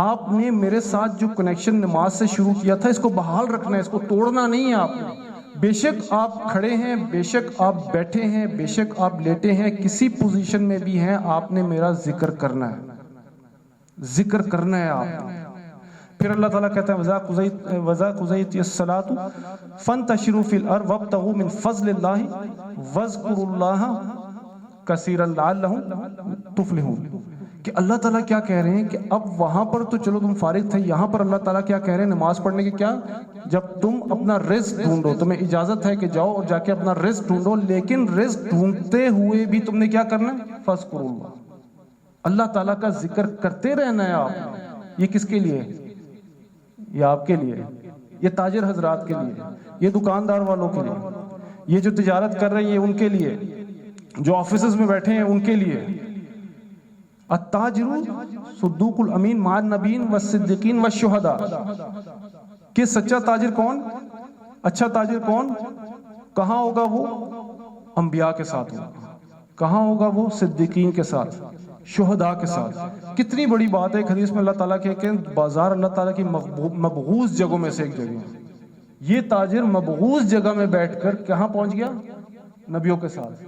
آپ نے میرے ساتھ جو کنیکشن نماز سے شروع کیا تھا اس کو بحال رکھنا ہے، اس کو توڑنا نہیں ہے. آپ نے بے شک آپ کھڑے ہیں، بے شک آپ بیٹھے ہیں، بے شک آپ لیٹے ہیں، کسی پوزیشن میں بھی ہیں، آپ نے میرا ذکر کرنا ہے آپ نے. پھر اللہ تعالیٰ کہتا ہے وَإِذَا قُضِيَتِ الصَّلَاةُ فَانتَشِرُوا فِي الْأَرْضِ وَابْتَغُوا مِنْ فَضْلِ اللَّهِ وَاذْكُرُوا اللَّهَ كَثِيرًا لَعَلَّكُمْ تُفْلِحُونَ. کہ اللہ تعالیٰ کیا کہہ رہے ہیں کہ اب وہاں پر تو چلو تم فارغ تھے، یہاں پر اللہ تعالیٰ کیا کہہ رہے ہیں نماز پڑھنے کے، کیا جب تم اپنا رزق ڈھونڈو، تمہیں اجازت ہے کہ جاؤ اور جا کے اپنا رزق ڈھونڈو، لیکن رزق ڈھونڈتے ہوئے بھی تم نے کیا کرنا ہے؟ فَاذْكُرُوا اللَّهَ، اللہ تعالیٰ کا ذکر کرتے رہنا ہے. آپ یہ کس کے لیے؟ یہ آپ کے لیے، یہ تاجر حضرات کے لیے، یہ دکاندار والوں کے لیے، یہ جو تجارت کر رہے ہیں ان کے لیے، جو آفیسز میں بیٹھے ہیں ان کے لیے. التاجر صدوق الامین مع النبیین والصدیقین والشہداء، کہ سچا تاجر کون، اچھا تاجر کون، کہاں ہوگا وہ؟ انبیاء کے ساتھ ہوگا. کہاں ہوگا وہ؟ صدیقین کے ساتھ، شہداء کے ساتھ. کتنی بڑی بات ہے. ایک حدیث میں اللہ تعالیٰ کہ بازار اللہ تعالیٰ کی مبغوض جگہوں میں سے ایک جگہ ہے. یہ تاجر مبغوض جگہ میں بیٹھ کر کہاں پہنچ گیا؟ نبیوں کے ساتھ.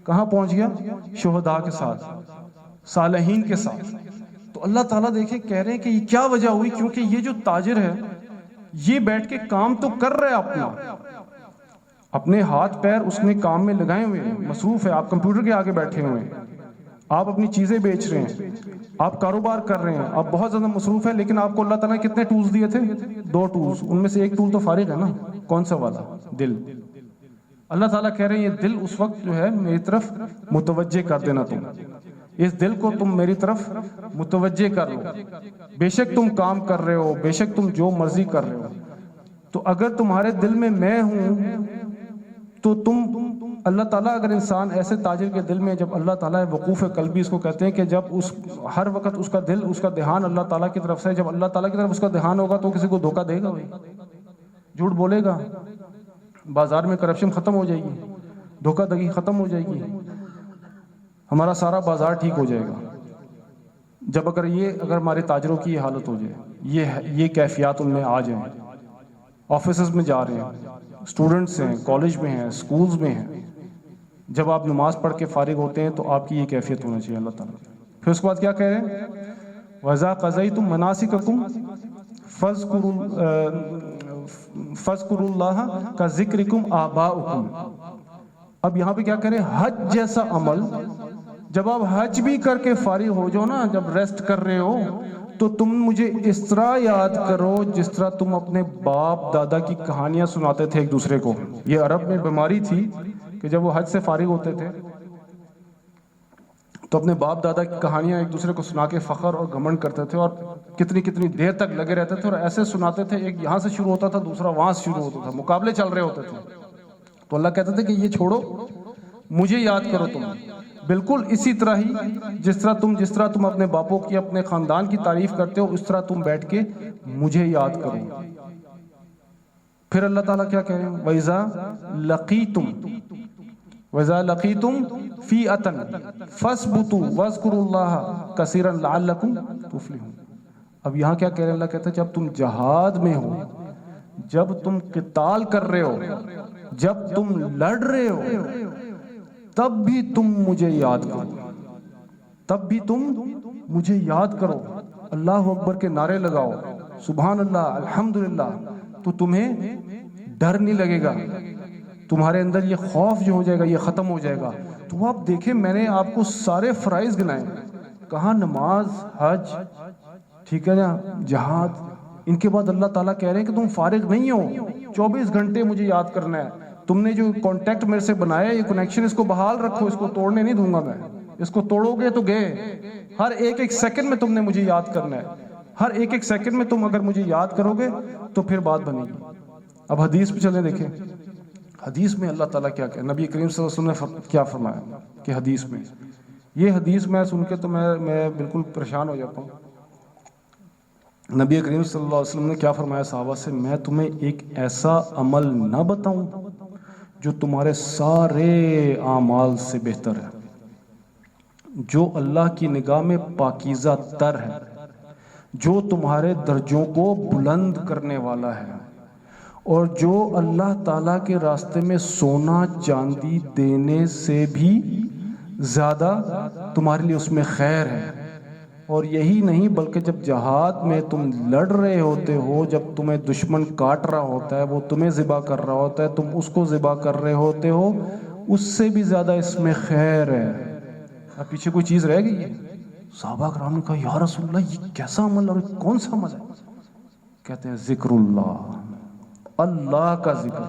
کہاں پہنچ گیا؟ شہداء کے ساتھ، صالحین کے ساتھ. تو اللہ تعالیٰ دیکھیں کہہ رہے ہیں کہ یہ کیا وجہ ہوئی؟ کیونکہ یہ جو تاجر ہے یہ بیٹھ کے کام تو کر رہے اپنا، اپنے ہاتھ پیر اس نے کام میں لگائے ہوئے ہیں، مصروف ہے. آپ کمپیوٹر کے آگے بیٹھے ہوئے ہیں، آپ اپنی چیزیں بیچ رہے ہیں، آپ کاروبار کر رہے ہیں، آپ بہت زیادہ مصروف ہیں. لیکن آپ کو اللہ تعالیٰ نے کتنے ٹولز دیے تھے؟ 2 ٹولز. ان میں سے ایک ٹول تو فارغ ہے نا. کون سا والا؟ دل. اللہ تعالیٰ کہہ رہے ہیں یہ دل اس وقت جو ہے میری طرف متوجہ کر دینا. تم اس دل کو تم میری طرف متوجہ کر لو. بے شک تم کام کر رہے ہو، بے شک تم جو مرضی کر رہے ہو، تو اگر تمہارے دل میں میں ہوں تو تم اللہ تعالیٰ اگر انسان ایسے تاجر کے دل میں، جب اللہ تعالیٰ وقوف قلبی اس کو کہتے ہیں کہ جب اس ہر وقت اس کا دل، اس کا دھیان اللہ تعالیٰ کی طرف سے، جب اللہ تعالیٰ کی طرف اس کا دھیان ہوگا تو کسی کو دھوکہ دے گا، جھوٹ بولے گا، بازار میں کرپشن ختم ہو جائے گی، دھوکہ دہی ختم ہو جائے گی، ہمارا سارا بازار ٹھیک ہو جائے گا. جب اگر ہمارے تاجروں کی یہ حالت ہو جائے، یہ کیفیات ان میں آ جائیں، آفیسز میں جا رہے ہیں، اسٹوڈنٹس ہیں، کالج میں ہیں، سکولز میں ہیں، جب آپ نماز پڑھ کے فارغ ہوتے ہیں تو آپ کی یہ کیفیت ہونا چاہیے اللہ تعالیٰ. پھر اس کے بعد کیا کہہ رہے ہیں؟ وَإِذَا قَضَيْتُم مَنَاسِكَكُمْ فَاذْكُرُوا اللَّهَ كَذِكْرِكُمْ آبَاءَكُمْ. اب یہاں پہ کیا کہہ رہے ہیں؟ حج جیسا عمل جب آپ حج بھی کر کے فارغ ہو جاؤ نا، جب ریسٹ کر رہے ہو، تو تم مجھے اس طرح یاد کرو جس طرح تم اپنے باپ دادا کی کہانیاں سناتے تھے ایک دوسرے کو. یہ عرب میں بیماری تھی کہ جب وہ حج سے فارغ ہوتے تھے تو اپنے باپ دادا کی کہانیاں ایک دوسرے کو سنا کے فخر اور گھمنڈ کرتے تھے، اور کتنی دیر تک لگے رہتے تھے، اور ایسے سناتے تھے، ایک یہاں سے شروع ہوتا تھا، دوسرا وہاں سے شروع ہوتا تھا، مقابلے چل رہے ہوتے تھے. تو اللہ کہتے تھے کہ یہ چھوڑو، مجھے یاد کرو. تم بالکل اسی طرح ہی جس طرح تم اپنے باپوں کی، اپنے خاندان کی تعریف کرتے ہو، اس طرح تم بیٹھ کے مجھے یاد کرو. پھر اللہ تعالیٰ کیا کہہ رہے ہیں؟ وَإِذَا لَقِيتُمْ فِئَةً فَاثْبُتُوا وَاذْكُرُوا اللَّهَ كَثِيرًا لَعَلَّكُمْ تُفْلِحُونَ. اب یہاں کیا کہہ رہے ہیں؟ اللہ کہتا ہے جب تم جہاد میں ہو، جب تم قتال کر رہے ہو، جب تم لڑ رہے ہو، تب بھی تم مجھے یاد کرو، تب بھی تم مجھے یاد کرو. اللہ اکبر کے نعرے لگاؤ، سبحان اللہ، الحمدللہ، تو تمہیں ڈر نہیں لگے گا، تمہارے اندر یہ خوف جو ہو جائے گا یہ ختم ہو جائے گا. تو آپ دیکھیں میں نے آپ کو سارے فرائض گنائے، کہاں نماز، حج، ٹھیک ہے نا، جہاد. ان کے بعد اللہ تعالیٰ کہہ رہے ہیں کہ تم فارغ نہیں ہو، 24 گھنٹے مجھے یاد کرنا ہے. تم نے جو کانٹیکٹ میرے سے بنایا، یہ کنیکشن، اس کو بحال رکھو، اس کو توڑنے نہیں دوں گا میں. اس کو توڑو گے تو گئے. ہر ایک سیکنڈ میں تم نے مجھے یاد کرنا ہے. ہر ایک سیکنڈ میں تم اگر مجھے یاد کرو گے تو پھر بات بنے گی. اب حدیث پہ چلیں، دیکھیں حدیث میں اللہ تعالیٰ کیا کہ نبی کریم صلی اللہ علیہ وسلم نے کیا فرمایا کہ حدیث میں، یہ حدیث میں سن کے تو میں بالکل پریشان ہو جاتا ہوں. نبی کریم صلی اللہ علیہ وسلم نے کیا فرمایا صحابہ سے؟ میں تمہیں ایک ایسا عمل نہ بتاؤں جو تمہارے سارے اعمال سے بہتر ہے، جو اللہ کی نگاہ میں پاکیزہ تر ہے، جو تمہارے درجوں کو بلند کرنے والا ہے، اور جو اللہ تعالیٰ کے راستے میں سونا چاندی دینے سے بھی زیادہ تمہارے لیے اس میں خیر ہے. اور یہی نہیں بلکہ جب جہاد میں تم لڑ رہے ہوتے ہو، جب تمہیں دشمن کاٹ رہا ہوتا ہے، وہ تمہیں ذبح کر رہا ہوتا ہے، تم اس کو ذبح کر رہے ہوتے ہو، اس سے بھی زیادہ اس میں خیر ہے. اب پیچھے کوئی چیز رہ گئی ہے؟ صحابہ کرام نے کہا یا رسول اللہ یہ کیسا عمل اور کون سا عمل ہے؟ کہتے ہیں ذکر اللہ، اللہ کا ذکر،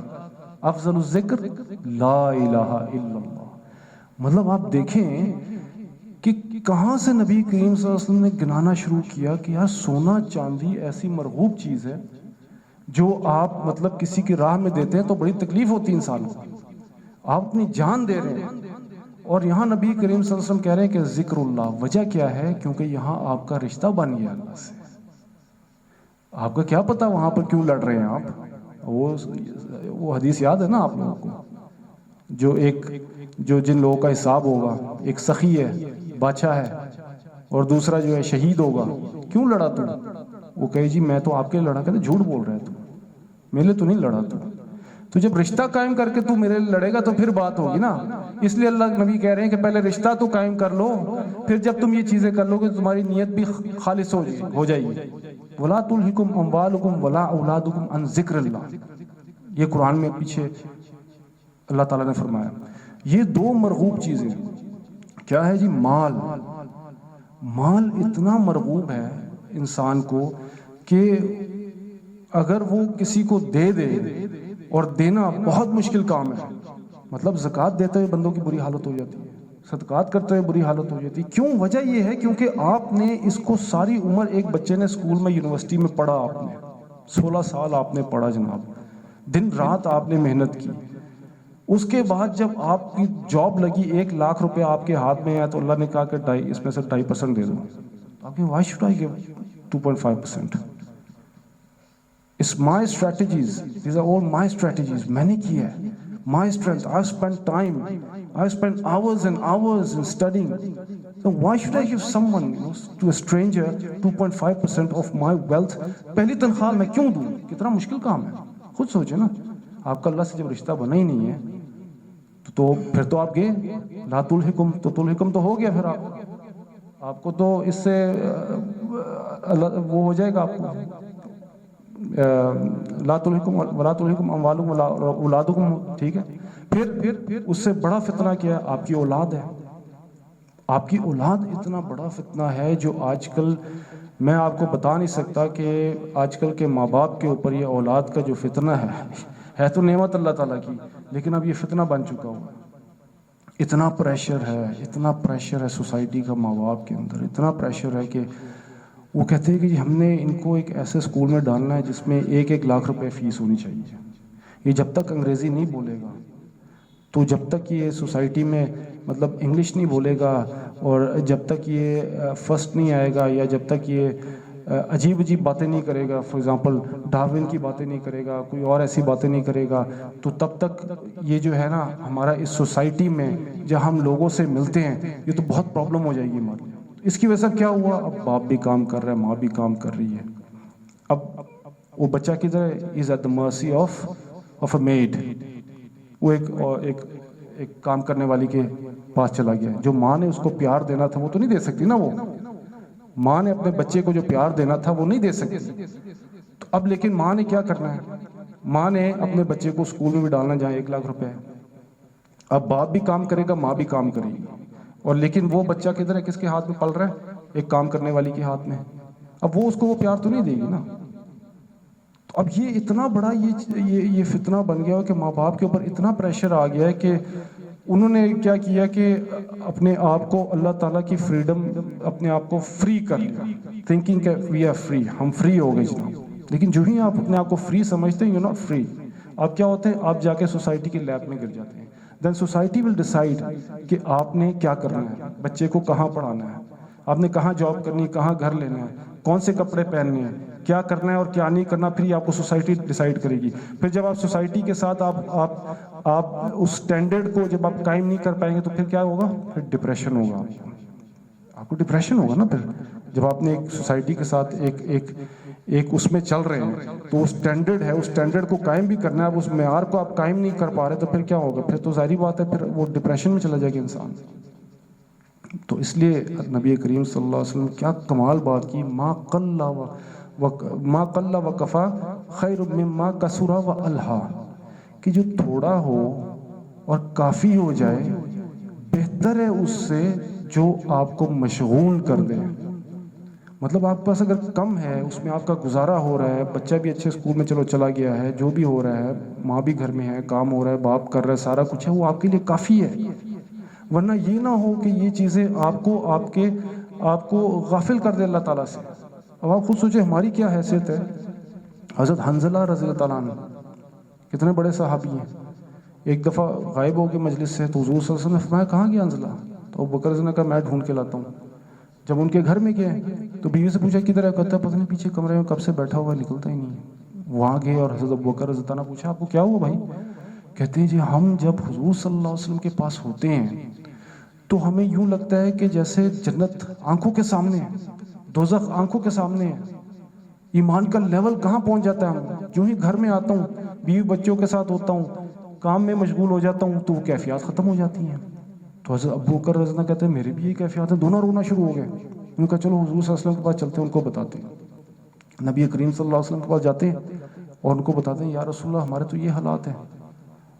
افضل الذکر لا الہ الا اللہ. مطلب آپ دیکھیں کہ کہاں سے نبی کریم صلی اللہ علیہ وسلم نے گنانا شروع کیا کہ یار سونا چاندی ایسی مرغوب چیز ہے جو آپ مطلب کسی کی راہ میں دیتے ہیں تو بڑی تکلیف ہوتی ہے انسان کو. آپ اپنی جان دے رہے ہیں، اور یہاں نبی کریم صلی اللہ علیہ وسلم کہہ رہے ہیں کہ ذکر اللہ، وجہ کیا ہے؟ کیونکہ یہاں آپ کا رشتہ بن گیا اللہ سے. آپ کا کیا پتا وہاں پر کیوں لڑ رہے ہیں آپ؟ وہ حدیث یاد ہے نا آپ لوگوں کو، جو جن لوگوں کا حساب ہوگا، ایک سخی ہے، بادشاہ ہے، اور دوسرا جو ہے شہید ہوگا. کیوں لڑا تم؟ وہ کہے جی میں تو آپ کے لیے لڑا. کہتے جھوٹ بول رہا ہے، تو میرے لیے تو نہیں لڑا. تو جب رشتہ قائم کر کے تو میرے لیے لڑے گا تو پھر بات ہوگی نا. اس لیے اللہ نبی کہہ رہے ہیں کہ پہلے رشتہ تو قائم کر لو، پھر جب تم یہ چیزیں کر لو گے تو تمہاری نیت بھی خالص ہو جائے گی. وَلَا تُلْهِكُمْ أَمْوَالُكُمْ وَلَا أَوْلَادُكُمْ عَنْ ذِكْرِ اللَّهِ، یہ قرآن میں پیچھے اللہ تعالیٰ نے فرمایا. یہ دو مرغوب چیزیں کیا ہے جی؟ مال اتنا مرغوب ہے انسان کو کہ اگر وہ کسی کو دے اور دینا بہت مشکل کام ہے. مطلب زکوٰۃ دیتے ہوئے بندوں کی بری حالت ہو جاتی ہے، صدقات کرتے ہوئے بری حالت ہو جاتی ہے. کیوں؟ وجہ یہ ہے کیونکہ آپ نے اس کو ساری عمر، ایک بچے نے اسکول میں یونیورسٹی میں پڑھا، آپ نے 16 سال آپ نے پڑھا جناب، دن رات آپ نے محنت کی. اس کے بعد جب آپ کی جاب لگی، 1 لاکھ روپے آپ کے ہاتھ میں ہے، تو اللہ نے کہا کہ اس میں سے 2.5% دے دو. آپ کے why should I give 2.5%؟ It's my strategies. These are all my strategies. میں نے کیا ہے. My strength. I've spent time. I've spent hours and hours in studying. So why should I give someone, to a stranger, 2.5% of my wealth? پہلی تنخواہ میں کیوں دوں؟ کتنا مشکل کام ہے. خود سوچے نا، آپ کا اللہ سے جب رشتہ بنا ہی نہیں ہے تو پھر تو آپ گئے. لا تلہکم، تو تلہکم تو ہو گیا. پھر آپ کو تو اس سے وہ ہو جائے گا آپ کو. لا تلہکم ولا تلہکم اموالکم ولا اولادکم، ٹھیک ہے. پھر اس سے بڑا فتنہ کیا ہے؟ آپ کی اولاد ہے. آپ کی اولاد اتنا بڑا فتنہ ہے جو آج کل میں آپ کو بتا نہیں سکتا کہ آج کل کے ماں باپ کے اوپر یہ اولاد کا جو فتنہ ہے تو نعمت اللہ تعالیٰ کی، لیکن اب یہ فتنہ بن چکا ہوا. اتنا پریشر ہے سوسائٹی کا ماں باپ کے اندر، اتنا پریشر ہے کہ وہ کہتے ہیں کہ جی ہم نے ان کو ایک ایسے اسکول میں ڈالنا ہے جس میں 1 لاکھ روپے فیس ہونی چاہیے. یہ جب تک انگریزی نہیں بولے گا، تو جب تک یہ سوسائٹی میں مطلب انگلش نہیں بولے گا، اور جب تک یہ فرسٹ نہیں آئے گا، یا جب تک یہ عجیب باتیں نہیں کرے گا، فار ایگزامپل ڈارون کی باتیں نہیں کرے گا، کوئی اور ایسی باتیں نہیں کرے گا، تو تب تک یہ جو ہے نا ہمارا اس سوسائٹی میں جب ہم لوگوں سے ملتے ہیں یہ تو بہت پرابلم ہو جائے گی ہماری. اس کی وجہ سے کیا ہوا؟ اب باپ بھی کام کر رہا ہے، ماں بھی کام کر رہی ہے. اب وہ بچہ کدھر ہے؟ از at the mercy of a made. وہ ایک کام کرنے والی کے پاس چلا گیا. جو ماں نے اس کو پیار دینا تھا وہ تو نہیں دے سکتی نا. وہ ماں نے اپنے بچے کو جو پیار دینا تھا وہ نہیں دے سکتی. تو اب لیکن ماں نے کیا کرنا ہے؟ ماں نے اپنے بچے کو اسکول میں بھی ڈالنا جہاں 1 لاکھ روپے ہے. اب باپ بھی کام کرے گا، ماں بھی کام کرے گی، اور لیکن وہ بچہ کدھر ہے؟ کس کے ہاتھ میں پل رہا ہے؟ ایک کام کرنے والی کے ہاتھ میں. اب وہ اس کو وہ پیار تو نہیں دے گی نا. تو اب یہ اتنا بڑا یہ فتنہ بن گیا کہ ماں باپ کے اوپر اتنا پریشر آ گیا ہے کہ انہوں نے کیا کیا کہ اپنے آپ کو اللہ تعالیٰ کی فریڈم، اپنے آپ کو فری کر لیا، تھنکنگ کہ وی آر فری، ہم فری ہو گئے جناب. لیکن جو ہی آپ اپنے آپ کو فری سمجھتے ہیں، یو ناٹ فری. آپ کیا ہوتے ہیں؟ آپ جا کے سوسائٹی کے لیب میں گر جاتے ہیں. دین سوسائٹی ول ڈیسائیڈ کہ آپ نے کیا کرنا ہے، بچے کو کہاں پڑھانا ہے، آپ نے کہاں جاب کرنی ہے، کہاں گھر لینا ہے، کون سے کپڑے پہننے ہیں، کیا کرنا ہے اور کیا نہیں کرنا. پھر آپ کو سوسائٹی ڈیسائیڈ کرے گی. پھر جب آپ سوسائٹی کے ساتھ آپ اس سٹینڈرڈ کو جب آپ قائم نہیں کر پائیں گے تو پھر کیا ہوگا؟ پھر ڈپریشن ہوگا. آپ کو ڈپریشن ہوگا نا. پھر جب آپ نے ایک سوسائٹی کے ساتھ ایک اس میں چل رہے ہیں تو وہ سٹینڈرڈ ہے، اس سٹینڈرڈ کو قائم بھی کرنا ہے، اب اس معیار کو آپ قائم نہیں کر پا رہے تو پھر کیا ہوگا؟ پھر تو ظاہری بات ہے پھر وہ ڈپریشن میں چلا جائے گا انسان. تو اس لیے نبی کریم صلی اللہ علیہ وسلم کیا کمال بات کی، ما قل و کفا خیر مما کثر و الہا، کہ جو تھوڑا ہو اور کافی ہو جائے بہتر ہے اس سے جو آپ کو مشغول کر دے. مطلب آپ کے پاس اگر کم ہے، اس میں آپ کا گزارا ہو رہا ہے، بچہ بھی اچھے اسکول میں چلا گیا ہے، جو بھی ہو رہا ہے، ماں بھی گھر میں ہے، کام ہو رہا ہے، باپ کر رہا ہے، سارا کچھ ہے، وہ آپ کے لیے کافی ہے. ورنہ یہ نہ ہو کہ یہ چیزیں آپ کو غافل کر دے اللہ تعالیٰ سے. اب آپ خود سوچیں ہماری کیا حیثیت ہے. حضرت حنظلہ رضی اللہ تعالیٰ عنہ کتنے بڑے صحابی ہیں. ایک دفعہ غائب ہو گئے مجلس سے، تو حضور صلی اللہ علیہ وسلم نے فرمایا کہاں گیا حنظلہ؟ تو ابو بکر نے کہا میں ڈھونڈ کے لاتا ہوں۔ جب ان کے گھر میں گئے تو بیوی سے پوچھا کدھر ہے؟ کہتا ہے پتہ نہیں پیچھے کمرے میں کب سے بیٹھا ہوا ہے، نکلتا ہی نہیں ہے۔ وہاں گئے اور حضرت ابو بکر رضی اللہ عنہ نے پوچھا آپ کو کیا ہوا بھائی؟ کہتے ہیں جی ہم جب حضور صلی اللہ علیہ وسلم کے پاس ہوتے ہیں تو ہمیں یوں لگتا ہے کہ جیسے جنت آنکھوں کے سامنے ہے، دوزخ آنکھوں کے سامنے ہے، ایمان کا لیول کہاں پہنچ جاتا ہے۔ ہم جو ہی گھر میں آتا ہوں، بیوی بچوں کے ساتھ ہوتا ہوں، کام میں مشغول ہو جاتا ہوں، تو وہ کیفیات ختم ہو جاتی ہیں۔ تو حضرت ابو بکر رضی اللہ عنہ کہتے ہیں میرے بھی یہ کیفیات ہیں، دونوں رونا شروع ہو گئے۔ انہوں نے کہا چلو حضور صلی اللہ علیہ وسلم کے پاس چلتے ہیں، ان کو بتاتے ہیں۔ نبی کریم صلی اللہ علیہ وسلم کے پاس جاتے ہیں اور ان کو بتاتے ہیں یا رسول اللہ ہمارے تو یہ حالات ہیں۔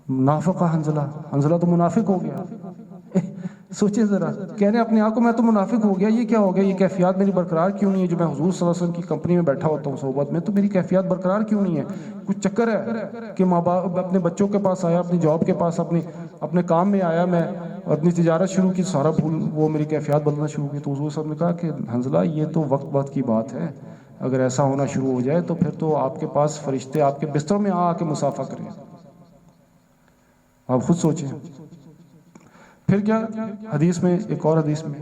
منافقہ حنظلہ تو منافق ہو گیا۔ سوچیں ذرا، کہہ رہے ہیں اپنے آپ کو میں تو منافق ہو گیا، یہ کیا ہو گیا؟ یہ کیفیات میری برقرار کیوں نہیں ہے؟ جو میں حضور صلی اللہ علیہ وسلم کی کمپنی میں بیٹھا ہوتا ہوں صحبت میں، تو میری کیفیات برقرار کیوں نہیں ہے؟ کچھ چکر ہے کہ ماں باپ اپنے بچوں کے پاس آیا، اپنی جاب کے پاس، اپنے کام میں آیا، میں اپنی تجارت شروع کی، سارا بھول وہ میری کیفیات بدلنا شروع کی۔ تو حضور صاحب نے کہا کہ حنظلہ یہ تو وقت بعد کی بات ہے، اگر ایسا ہونا شروع ہو جائے تو پھر تو آپ کے پاس فرشتے آپ کے بستر میں آ کے مصافحہ کریں۔ آپ خود سوچیں۔ پھر کیا حدیث میں، ایک اور حدیث میں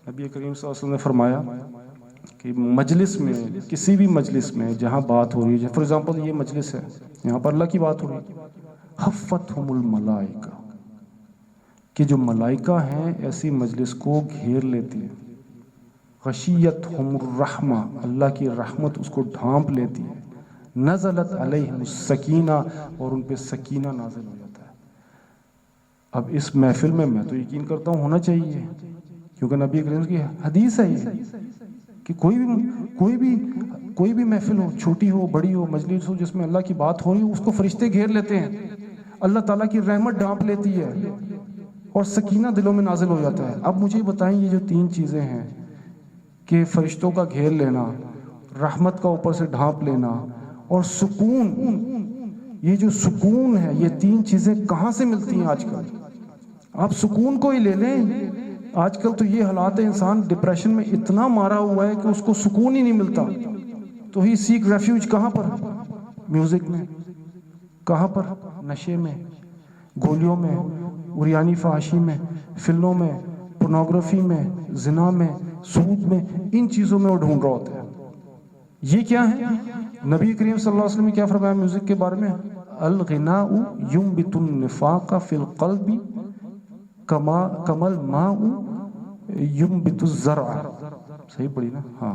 نبی کریم صلی اللہ علیہ وسلم نے فرمایا کہ مجلس میں، کسی بھی مجلس میں جہاں بات ہو رہی ہے، فار ایگزامپل یہ مجلس ہے، یہاں پر اللہ کی بات ہو رہی ہے، حفتہم الملائکہ، کہ جو ملائکہ ہیں ایسی مجلس کو گھیر لیتی ہیں، غشیتہم الرحمہ، اللہ کی رحمت اس کو ڈھانپ لیتی ہے، نزلت علیہم السکینہ، اور ان پہ سکینہ نازل ہو جاتا ہے۔ اب اس محفل میں تو یقین کرتا ہوں ہونا چاہیے، کیونکہ نبی کریم کی حدیث ہے یہ کہ کوئی بھی محفل ہو، چھوٹی ہو بڑی ہو، مجلس ہو جس میں اللہ کی بات ہو رہی ہو، اس کو فرشتے گھیر لیتے ہیں، اللہ تعالیٰ کی رحمت ڈھانپ لیتی ہے اور سکینہ دلوں میں نازل ہو جاتا ہے۔ اب مجھے بتائیں یہ جو تین چیزیں ہیں کہ فرشتوں کا گھیر لینا، رحمت کا اوپر سے ڈھانپ لینا اور سکون، یہ جو سکون ہے، یہ تین چیزیں کہاں سے ملتی ہیں آج کل؟ آپ سکون کو ہی لے لیں، آج کل تو یہ حالات ہے، انسان ڈپریشن میں اتنا مارا ہوا ہے کہ اس کو سکون ہی نہیں ملتا۔ تو ہی سیک ریفیوج کہاں پر؟ میوزک میں، کہاں پر؟ نشے میں، گولیوں میں، عریانی فحاشی میں، فلموں میں، پورنوگرافی میں، زنا میں، سود میں، ان چیزوں میں وہ ڈھونڈ رہا ہوتا ہے۔ یہ کیا ہے؟ نبی کریم صلی اللہ علیہ وسلم نے کیا فرمایا میوزک کے بارے میں؟ الغناء ينبت النفاق في القلب كما الماء ينبت الزرع۔ صحیح پڑھی نا؟ ہاں،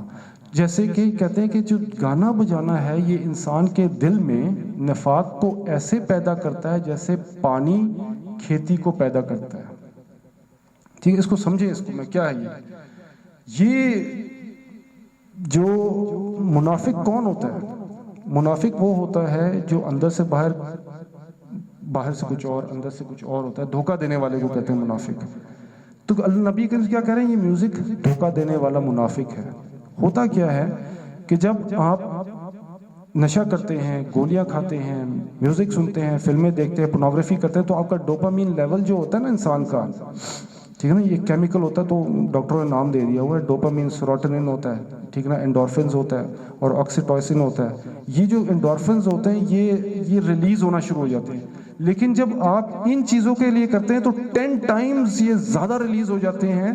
جیسے کہ کہتے ہیں کہ جو گانا بجانا ہے یہ انسان کے دل میں نفاق کو ایسے پیدا کرتا ہے جیسے پانی کھیتی کو پیدا کرتا ہے۔ ٹھیک ہے، اس کو سمجھیں، اس کو میں کیا ہے یہ جو منافق کون ہوتا ہے؟ منافق وہ ہوتا ہے جو اندر سے باہر سے کچھ اور، اندر سے کچھ اور ہوتا ہے، دھوکہ دینے والے کو کہتے ہیں منافق۔ تو اللہ نبی کے کیا کہہ رہے ہیں؟ یہ میوزک دھوکہ دینے والا منافق ہے۔ ہوتا کیا ہے کہ جب آپ نشہ کرتے ہیں، گولیاں کھاتے ہیں، میوزک سنتے ہیں، فلمیں دیکھتے ہیں، پورنوگرافی کرتے ہیں، تو آپ کا ڈوپامین لیول جو ہوتا ہے نا انسان کا، ٹھیک ہے نا، یہ کیمیکل ہوتا ہے، تو ڈاکٹروں نے نام دے دیا ہوا ہے، ڈوپامین، سیروٹونن ہوتا ہے، ٹھیک ہے نا، انڈورفنز ہوتا ہے اور آکسیٹوسن ہوتا ہے۔ یہ جو انڈورفنز ہوتے ہیں یہ ریلیز ہونا شروع ہو جاتے ہیں، لیکن جب آپ ان چیزوں کے لیے کرتے ہیں تو 10 ٹائمز یہ زیادہ ریلیز ہو جاتے ہیں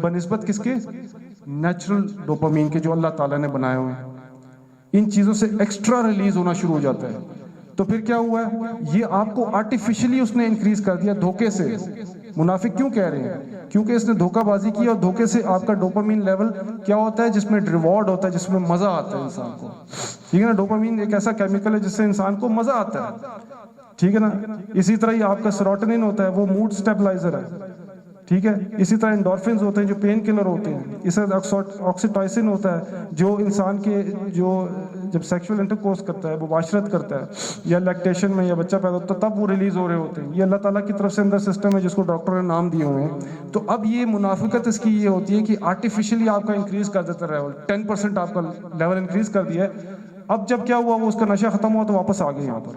بنسبت کس کے؟ نیچرل ڈوپامین کے جو اللہ تعالیٰ نے بنائے ہوئے ہیں۔ ان چیزوں سے ایکسٹرا ریلیز ہونا شروع ہو جاتا ہے۔ تو پھر کیا ہوا ہے؟ یہ آپ کو آرٹیفیشلی اس نے انکریز کر دیا دھوکے سے۔ منافق کیوں کہہ رہے ہیں؟ کیونکہ اس نے دھوکہ بازی کی اور دھوکے سے آپ کا ڈوپامین لیول کیا ہوتا ہے؟ جس میں ریوارڈ ہوتا ہے، جس میں مزہ آتا ہے انسان کو، ٹھیک ہے نا۔ ڈوپامین ایک ایسا کیمیکل ہے جس سے انسان کو مزہ آتا ہے، ٹھیک ہے نا۔ اسی طرح ہی آپ کا سیروٹونن ہوتا ہے، وہ موڈ سٹیبلائزر ہے، ٹھیک ہے۔ اسی طرح انڈورفنز ہوتے ہیں جو پین کلر ہوتے ہیں، اس طرح آکسیٹوسن ہوتا ہے جو انسان کے جب سیکشول انٹرکورس کرتا ہے، مباشرت کرتا ہے یا لیکٹیشن میں یا بچہ پیدا ہوتا ہے تب وہ ریلیز ہو رہے ہوتے ہیں۔ یہ اللہ تعالیٰ کی طرف سے اندر سسٹم ہے جس کو ڈاکٹر نے نام دیے ہوئے ہیں۔ تو اب یہ منافقت اس کی یہ ہوتی ہے کہ آرٹیفیشلی آپ کا انکریز کر دیتا ہے لیول، 10% آپ کا لیول انکریز کر دیا ہے۔ اب جب کیا ہوا، وہ اس کا نشہ ختم ہوا تو واپس آ گئے یہاں پر۔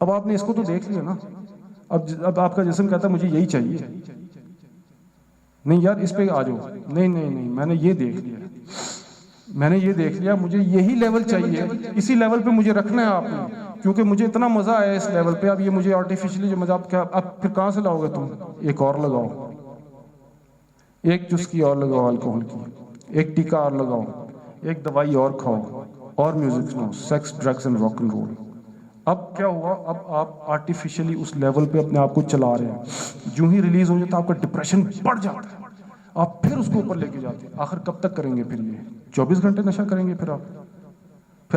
اب آپ نے اس کو تو دیکھ لیا نا، اب آپ کا جسم کہتا ہے مجھے یہی چاہیے، نہیں یار اس پہ آ جاؤ، نہیں میں نے یہ دیکھ لیا، مجھے یہی لیول چاہیے، اسی لیول پہ مجھے رکھنا ہے آپ نے۔ کیونکہ مجھے اتنا مزہ آیا اس لیول پہ، اب یہ مجھے آرٹیفیشلی جو مزہ، اب پھر کہاں سے لاؤ گے تم؟ ایک اور لگاؤ، ایک چسکی اور لگاؤ الکوہل کی، ایک ٹیکا اور لگاؤ، ایک دوائی اور کھاؤ، اور میوزک سنو، sex, drugs and rock and roll. اب کیا ہوا؟ اب آپ آرٹیفیشلی اس لیول پہ اپنے آپ کو چلا رہے ہیں، جو ہی ریلیز ہو جاتا ہے آپ کا ڈپریشن بڑھ جاتا ہے، آپ پھر اس کو اوپر لے کے جاتے ہیں۔ آخر کب تک کریں گے پھر یہ 24 گھنٹے نشہ کریں گے؟ پھر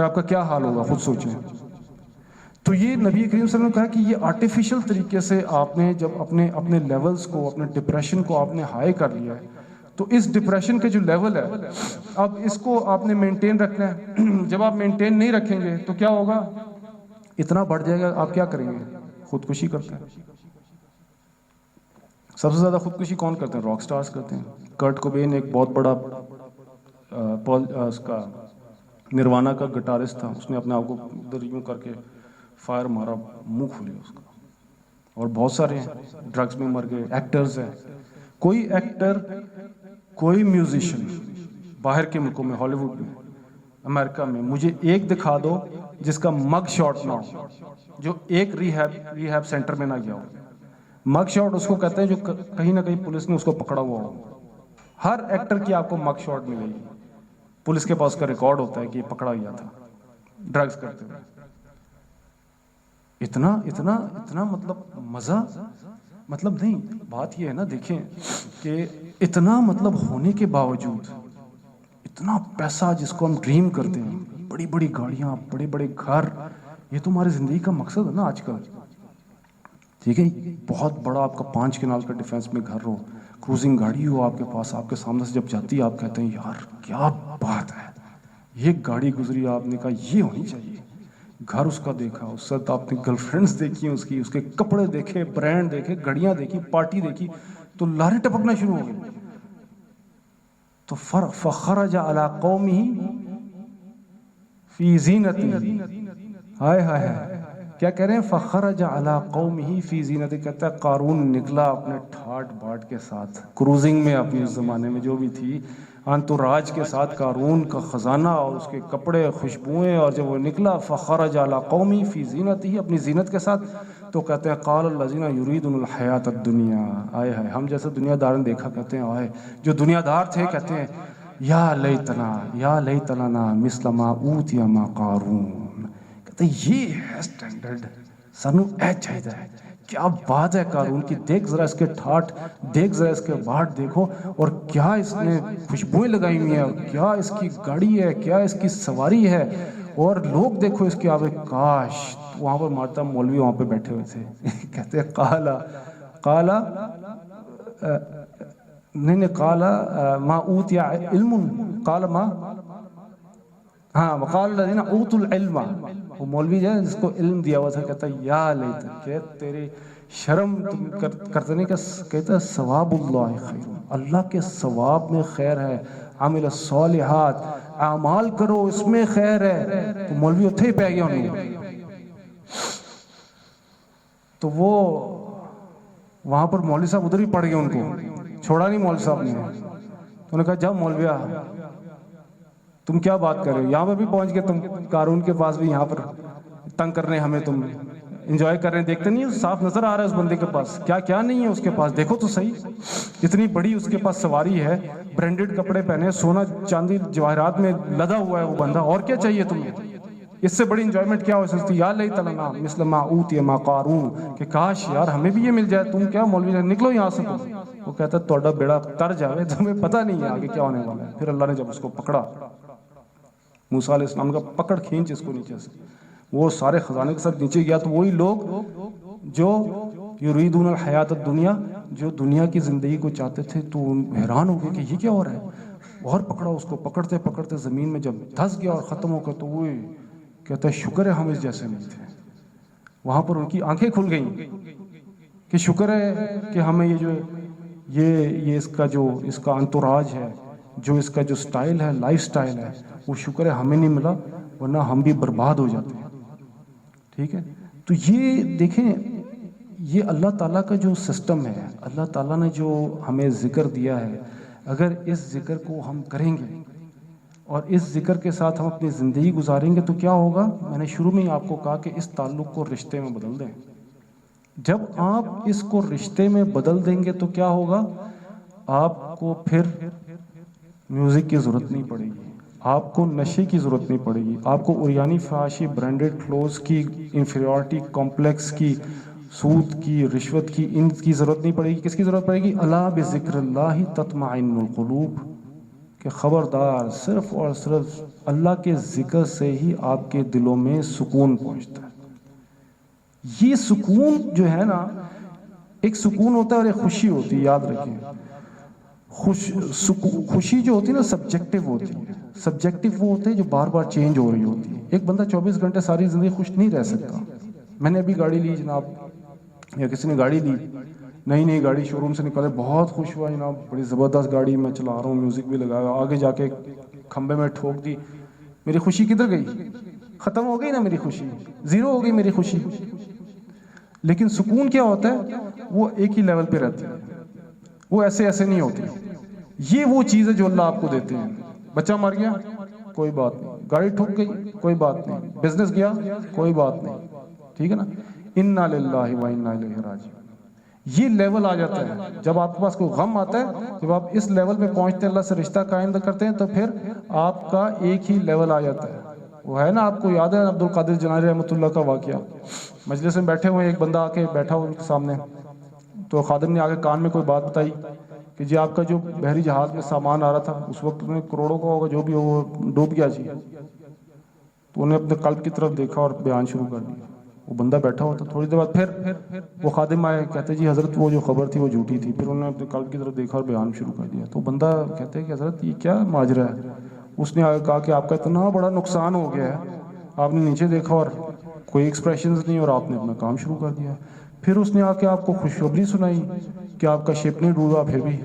آپ کا کیا حال ہوگا خود سوچیں۔ تو یہ نبی کریم صلی اللہ علیہ وسلم نے کہا کہ یہ آرٹیفیشل طریقے سے آپ نے جب اپنے لیولز کو، اپنے ڈپریشن کو آپ نے ہائی کر لیا ہے، تو اس ڈپریشن کے جو لیول ہے اب اس کو آپ نے مینٹین رکھنا ہے۔ جب آپ مینٹین نہیں رکھیں گے تو کیا ہوگا؟ اتنا بڑھ جائے گا، آپ کیا کریں گے؟ خودکشی کرتے ہیں۔ سب سے زیادہ خودکشی کون کرتے ہیں؟ راک سٹارز کرتے ہیں۔ کرٹ کوبین ایک بہت بڑا اس کا نروانا کا گٹارسٹ تھا، اس نے اپنے آپ کو ادھر یوں کر کے فائر مارا، منہ کھولیا اس کا۔ اور بہت سارے ہیں، ڈرگز میں مر گئے، ایکٹرز ہیں۔ کوئی ایکٹر، کوئی میوزیشین باہر کے ملکوں میں، ہالی ووڈ میں، امریکہ میں، مجھے ایک دکھا دو جس کا مگ شاٹ نہ ہو، جو ایک ریہیب سینٹر میں نہ گیا ہو۔ مگ شاٹ اس کو کہتے ہیں جو کہیں نہ کہیں پولیس نے اس کو پکڑا ہوا ہو۔ ہر ایکٹر کی آپ کو مگ شاٹ ملے گی، پولیس کے پاس کا ریکارڈ ہوتا ہے کہ یہ پکڑا گیا تھا ڈرگز کرتے ہوئے۔ اتنا مطلب مزہ، مطلب نہیں، بات یہ ہے نا، دیکھیں کہ اتنا مطلب ہونے کے باوجود اتنا پیسہ جس کو ہم ڈریم کرتے ہیں، بڑی بڑی گاڑیاں، بڑے بڑے گھر، یہ تو ہماری زندگی کا مقصد ہے نا آج کل، ٹھیک ہے؟ بہت بڑا آپ کا 5 کنال کا ڈیفینس میں گھر ہو، کروزنگ گاڑی ہو آپ کے پاس، آپ کے سامنے سے جب جاتی ہے آپ کہتے ہیں یار کیا بات ہے، یہ گاڑی گزری، آپ نے کہا یہ ہونی چاہیے۔ گھر اس کا دیکھا، اس سے آپ نے گرل فرینڈس دیکھی، اس کے کپڑے دیکھے، برانڈ دیکھے، گھڑیاں دیکھی، پارٹی دیکھی، تو لاریں ٹپکنا شروع ہو گئی۔ تو فخرج علی قومہ فی زینتہ، ہائے ہائے ہائے، کیا کہہ رہے ہیں؟ فخرج علی قومہ فی زینتہ، کہتا ہے قارون نکلا اپنے ٹھاٹ باٹ کے ساتھ، کروزنگ میں اپنے اس زمانے میں جو بھی تھی انتوراج کے ساتھ، قارون کا خزانہ اور اس کے کپڑے، خوشبوئیں، اور جب وہ نکلا فخرج علی قومہ فی زینتہ، اپنی زینت کے ساتھ، تو کہتے ہیں قال الذین یریدون الحیاۃ الدنیا، آئے ہائے، ہم جیسے دنیا دار نے دیکھا کہتے ہیں آئے، جو دنیا دار تھے کہتے ہیں یا لیتنا مثل ما اوتی ما قارون، کہتے ہیں یہ ہے سٹینڈرڈ، سانو اے چاہیے، کیا بات ہے قارون کی، دیکھ ذرا اس کے ٹھاٹ، دیکھ ذرا اس کے باٹ دیکھو، اور کیا اس نے خوشبوئیں لگائی ہوئی ہیں، کیا اس کی گاڑی ہے، کیا اس کی سواری ہے، اور لوگ دیکھو اس کے آگے، کاش۔ وہاں پر مارتا مولوی وہاں پہ بیٹھے ہوئے تھے، کہتے ہیں قال ما اوتی علم، قال ما، ہاں، وقال الذین اوتوا العلم، وہ مولوی جو ہے جس کو علم دیا ہوا تھا، کہتا ہے یا لیت، کہ تیرے شرم تم کرتے نہیں، کہتا ہے ثواب اللہ خیر، اللہ کے ثواب میں خیر ہے، عامل الصالحات، اعمال کرو اس میں خیر ہے۔ تو مولوی اتھے ہی پہ گیا انہوں، تو وہ وہاں پر مولوی صاحب ادھر ہی پڑ گئے، ان کو چھوڑا نہیں مولوی صاحب نے۔ تو نے کہا جاؤ مولویا، تم کیا بات کر رہے ہو، یہاں پہ بھی پہنچ گئے تم، قارون کے پاس بھی یہاں پر تنگ کر رہے ہیں ہمیں، تم انجوائے کر رہے ہیں، دیکھتے نہیں، صاف نظر آ رہا ہے اس بندے کے پاس کیا کیا نہیں ہے اس کے پاس، دیکھو تو صحیح، اتنی بڑی اس کے پاس سواری ہے، برانڈڈ کپڑے پہنے، سونا چاندی جواہرات میں لدا ہوا ہے وہ بندہ، اور کیا چاہیے تمہیں؟ اس سے بڑی انجوائمنٹ کیا ہو سکتی؟ یا لیت لنا مثل ما اوتی ما قارون، کہ کاش یار ہمیں بھی یہ مل جائے، تم کیا مولوی نے، نکلو یہاں سے تم۔ وہ کہتا ہے توڑا بیڑا تر جاوے، تمہیں پتہ نہیں ہے آگے کیا ہونے والا ہے۔ پھر اللہ نے جب اس کو پکڑا، موسیٰ علیہ السلام کا پکڑ کھینچ اس کو نیچے سے، وہ سارے خزانے کے ساتھ نیچے گیا، تو وہی لوگ جو یریدون الحیات الدنیا، جو دنیا کی زندگی کو چاہتے تھے، تو حیران ہو گئے کہ یہ کیا ہو رہا ہے، اور پکڑا اس کو، پکڑتے پکڑتے زمین میں جب دھس گیا اور ختم ہو گیا، تو وہ کہتا ہے شکر ہے ہم اس جیسے نہیں تھے۔ وہاں پر ان کی آنکھیں کھل گئیں کہ شکر ہے کہ ہمیں یہ جو یہ اس کا انتوراج ہے، جو اس کا جو سٹائل ہے، لائف سٹائل ہے، وہ شکر ہے ہمیں نہیں ملا، ورنہ ہم بھی برباد ہو جاتے ہیں، ٹھیک ہے؟ تو یہ دیکھیں، یہ اللہ تعالیٰ کا جو سسٹم ہے، اللہ تعالیٰ نے جو ہمیں ذکر دیا ہے، اگر اس ذکر کو ہم کریں گے اور اس ذکر کے ساتھ ہم اپنی زندگی گزاریں گے تو کیا ہوگا؟ میں نے شروع میں ہی آپ کو کہا کہ اس تعلق کو رشتے میں بدل دیں. جب آپ اس کو رشتے میں بدل دیں گے تو کیا ہوگا؟ آپ کو پھر میوزک کی ضرورت نہیں پڑے گی، آپ کو نشے کی ضرورت نہیں پڑے گی، آپ کو عریانی فحاشی برانڈڈ کلوز کی، انفیریورٹی کمپلیکس کی، سود کی، رشوت کی، ان کی ضرورت نہیں پڑے گی. کس کی ضرورت پڑے گی؟ الا بذکر اللہ تطمئن القلوب، کہ خبردار صرف اور صرف اللہ کے ذکر سے ہی آپ کے دلوں میں سکون پہنچتا ہے. یہ سکون جو ہے نا، ایک سکون ہوتا ہے اور ایک خوشی ہوتی ہے، یاد رکھیں. خوشی جو ہوتی ہے نا سبجیکٹو ہوتی ہے. سبجیکٹو وہ ہوتے ہیں جو بار بار چینج ہو رہی ہوتی ہے. ایک بندہ 24 گھنٹے ساری زندگی خوش نہیں رہ سکتا. میں نے ابھی گاڑی لی جناب، یا کسی نے گاڑی لی، نئی گاڑی شو روم سے نکالے، بہت خوش ہوا جناب، بڑی زبردست گاڑی میں چلا رہا ہوں، میوزک بھی لگایا، آگے جا کے کھمبے میں ٹھوک دی، میری خوشی کدھر گئی؟ ختم ہو گئی نا میری خوشی، زیرو ہو گئی میری خوشی. لیکن سکون کیا ہوتا ہے؟ وہ ایک ہی لیول پہ رہتی ہے، وہ ایسے نہیں ہوتی. یہ وہ چیز ہے جو اللہ آپ کو دیتے ہیں. بچہ مر گیا کوئی بات نہیں، گاڑی ٹھک گئی کوئی بات نہیں، بزنس گیا کوئی بات نہیں، ٹھیک ہے نا. انا للہ و انا الیہ راجعون. یہ لیول آ جاتا ہے جب آپ کے پاس کوئی غم آتا ہے، جب آپ اس لیول پہ پہنچتے ہیں، اللہ سے رشتہ قائم کرتے ہیں، تو پھر آپ کا ایک ہی لیول آ جاتا ہے. وہ ہے نا، آپ کو یاد ہے عبد القادر جنانی رحمۃ اللہ کا واقعہ؟ مجلس میں بیٹھے ہوئے، ایک بندہ آ کے بیٹھا ان کے سامنے، تو خادم نے آگے کان میں کوئی بات بتائی کہ جی آپ کا جو بحری جہاز میں سامان آ رہا تھا اس وقت میں کروڑوں کا ہوگا، جو بھی ہو وہ ڈوب گیا جی. تو انہیں اپنے قلب کی طرف دیکھا اور بیان شروع کر دیا. وہ بندہ بیٹھا ہوا تھا. تھوڑی دیر بعد پھر وہ خادم آئے، کہتے جی حضرت وہ جو خبر تھی وہ جھوٹی تھی. پھر انہوں نے اپنے قلب کی طرف دیکھا اور بیان شروع کر دیا. تو بندہ کہتے کہ حضرت یہ کیا ماجرا ہے؟ اس نے آگے کہا کہ آپ کا اتنا بڑا نقصان ہو گیا ہے، آپ نے نیچے دیکھا اور کوئی ایکسپریشنز نہیں، اور آپ نے اپنا کام شروع کر دیا. پھر اس نے آ کے آپ کو خوشخبری سنائی کہ آپ کا شپ نہیں ڈوبا. پھر بھی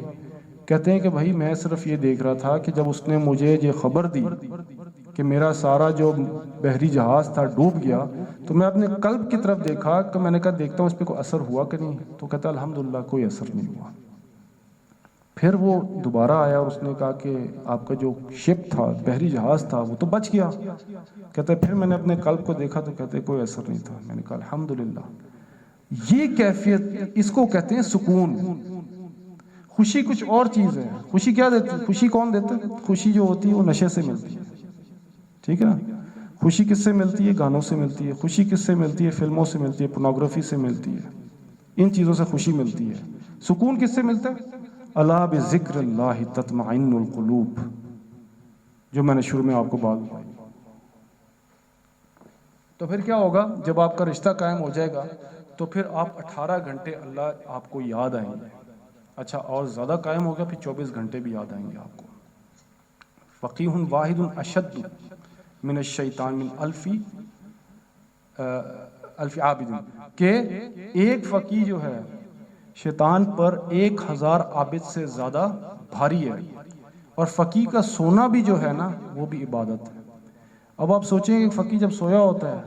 کہتے ہیں کہ بھائی میں صرف یہ دیکھ رہا تھا کہ جب اس نے مجھے یہ خبر دی کہ میرا سارا جو بحری جہاز تھا ڈوب گیا، تو میں اپنے قلب کی طرف دیکھا کہ میں نے کہا دیکھتا ہوں اس پہ کوئی اثر ہوا کہ نہیں. تو کہتا الحمدللہ کوئی اثر نہیں ہوا. پھر وہ دوبارہ آیا اور اس نے کہا کہ آپ کا جو شپ تھا، بحری جہاز تھا، وہ تو بچ گیا. کہتا ہے پھر میں نے اپنے قلب کو دیکھا تو کہتے کوئی اثر نہیں تھا. میں نے کہا الحمدللہ. یہ کیفیت، اس کو کہتے ہیں سکون. خوشی کچھ اور چیز ہے. خوشی کیا دیتی ہے؟ خوشی کون دیتا ہے؟ خوشی جو ہوتی ہے وہ نشے سے ملتی ہے، ٹھیک ہے نا. خوشی کس سے ملتی ہے؟ گانوں سے ملتی ہے. خوشی کس سے ملتی ہے؟ فلموں سے ملتی ہے، پورنوگرافی سے ملتی ہے. ان چیزوں سے خوشی ملتی ہے. سکون کس سے ملتا ہے؟ الا بذکر اللہ تطمئن القلوب، جو میں نے شروع میں آپ کو بات بتائی. تو پھر کیا ہوگا؟ جب آپ کا رشتہ قائم ہو جائے گا تو پھر آپ 18 گھنٹے اللہ آپ کو یاد آئیں گے. اچھا اور زیادہ قائم ہو گیا پھر 24 گھنٹے بھی یاد آئیں گے آپ کو. فقیہ واحد اشد من الشیطان من الف عابد، کہ ایک فقیہ جو ہے شیطان پر 1000 عابد سے زیادہ بھاری ہے. اور فقیہ کا سونا بھی جو ہے نا وہ بھی عبادت ہے. اب آپ سوچیں کہ فقیہ جب سویا ہوتا ہے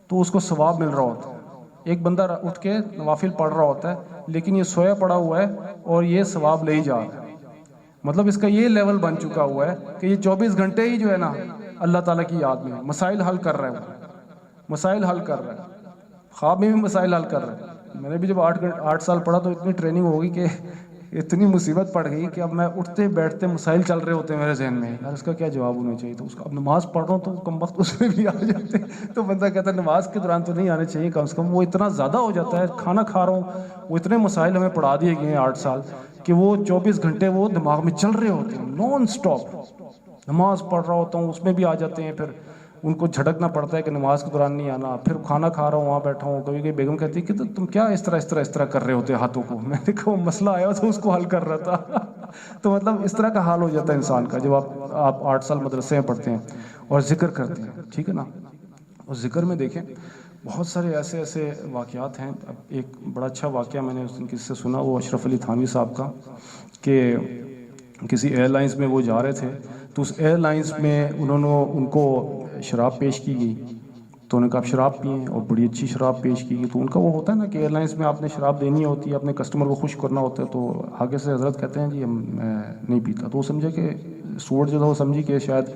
تو اس کو ثواب مل رہا ہوتا ہے. ایک بندہ اٹھ کے نوافل پڑھ رہا ہوتا ہے لیکن یہ سویا پڑا ہوا ہے اور یہ ثواب لے ہی جا رہا ہے. مطلب اس کا یہ لیول بن چکا ہوا ہے کہ یہ 24 گھنٹے ہی جو ہے نا اللہ تعالیٰ کی یاد میں مسائل حل کر رہا ہے. مسائل حل کر رہا ہے، خواب میں بھی مسائل حل کر رہا ہے. میں نے بھی جب 8 سال پڑھا تو اتنی ٹریننگ ہو گئی کہ اتنی مصیبت پڑ گئی کہ اب میں اٹھتے بیٹھتے مسائل چل رہے ہوتے ہیں میرے ذہن میں، یار اس کا کیا جواب ہونا چاہیے. تو اس کا اب نماز پڑھ رہا ہوں تو کم وقت اس میں بھی آ جاتے ہیں. تو بندہ کہتا ہے نماز کے دوران تو نہیں آنے چاہیے کم سے کم. وہ اتنا زیادہ ہو جاتا ہے. کھانا کھا رہا ہوں، وہ اتنے مسائل ہمیں پڑھا دیے گئے ہیں 8 سال کہ وہ 24 گھنٹے وہ دماغ میں چل رہے ہوتے ہیں نان سٹاپ. نماز پڑھ رہا ہوتا ہوں اس میں بھی آ جاتے ہیں، پھر ان کو جھٹکنا پڑتا ہے کہ نماز کے دوران نہیں آنا. پھر کھانا کھا رہا ہوں وہاں بیٹھا ہوں، کبھی کبھی بیگم کہتی ہے کہ تم کیا اس طرح کر رہے ہوتے ہاتھوں کو. میں نے کہا وہ مسئلہ آیا تو اس کو حل کر رہا تھا. تو مطلب اس طرح کا حال ہو جاتا ہے انسان کا جب آپ 8 سال مدرسے میں پڑھتے ہیں اور ذکر کرتے ہیں، ٹھیک ہے نا. اور ذکر میں دیکھیں بہت سارے ایسے واقعات ہیں. اب ایک بڑا اچھا واقعہ میں نے کسی سے سنا، وہ اشرف علی تھانوی صاحب کا، کہ کسی ایئر لائنس میں وہ جا رہے تھے تو اس ایئر لائنس میں ان کو شراب پیش کی گئی. تو انہوں نے کہا آپ شراب پئیں، اور بڑی اچھی شراب پیش کی. تو ان کا وہ ہوتا ہے نا کہ ایئر لائنس میں آپ نے شراب دینی ہوتی ہے، اپنے کسٹمر کو خوش کرنا ہوتا ہے. تو آگے سے حضرت کہتے ہیں جی میں نہیں پیتا. تو وہ سمجھے کہ اسٹوڈ جو تھا وہ سمجھی کہ شاید،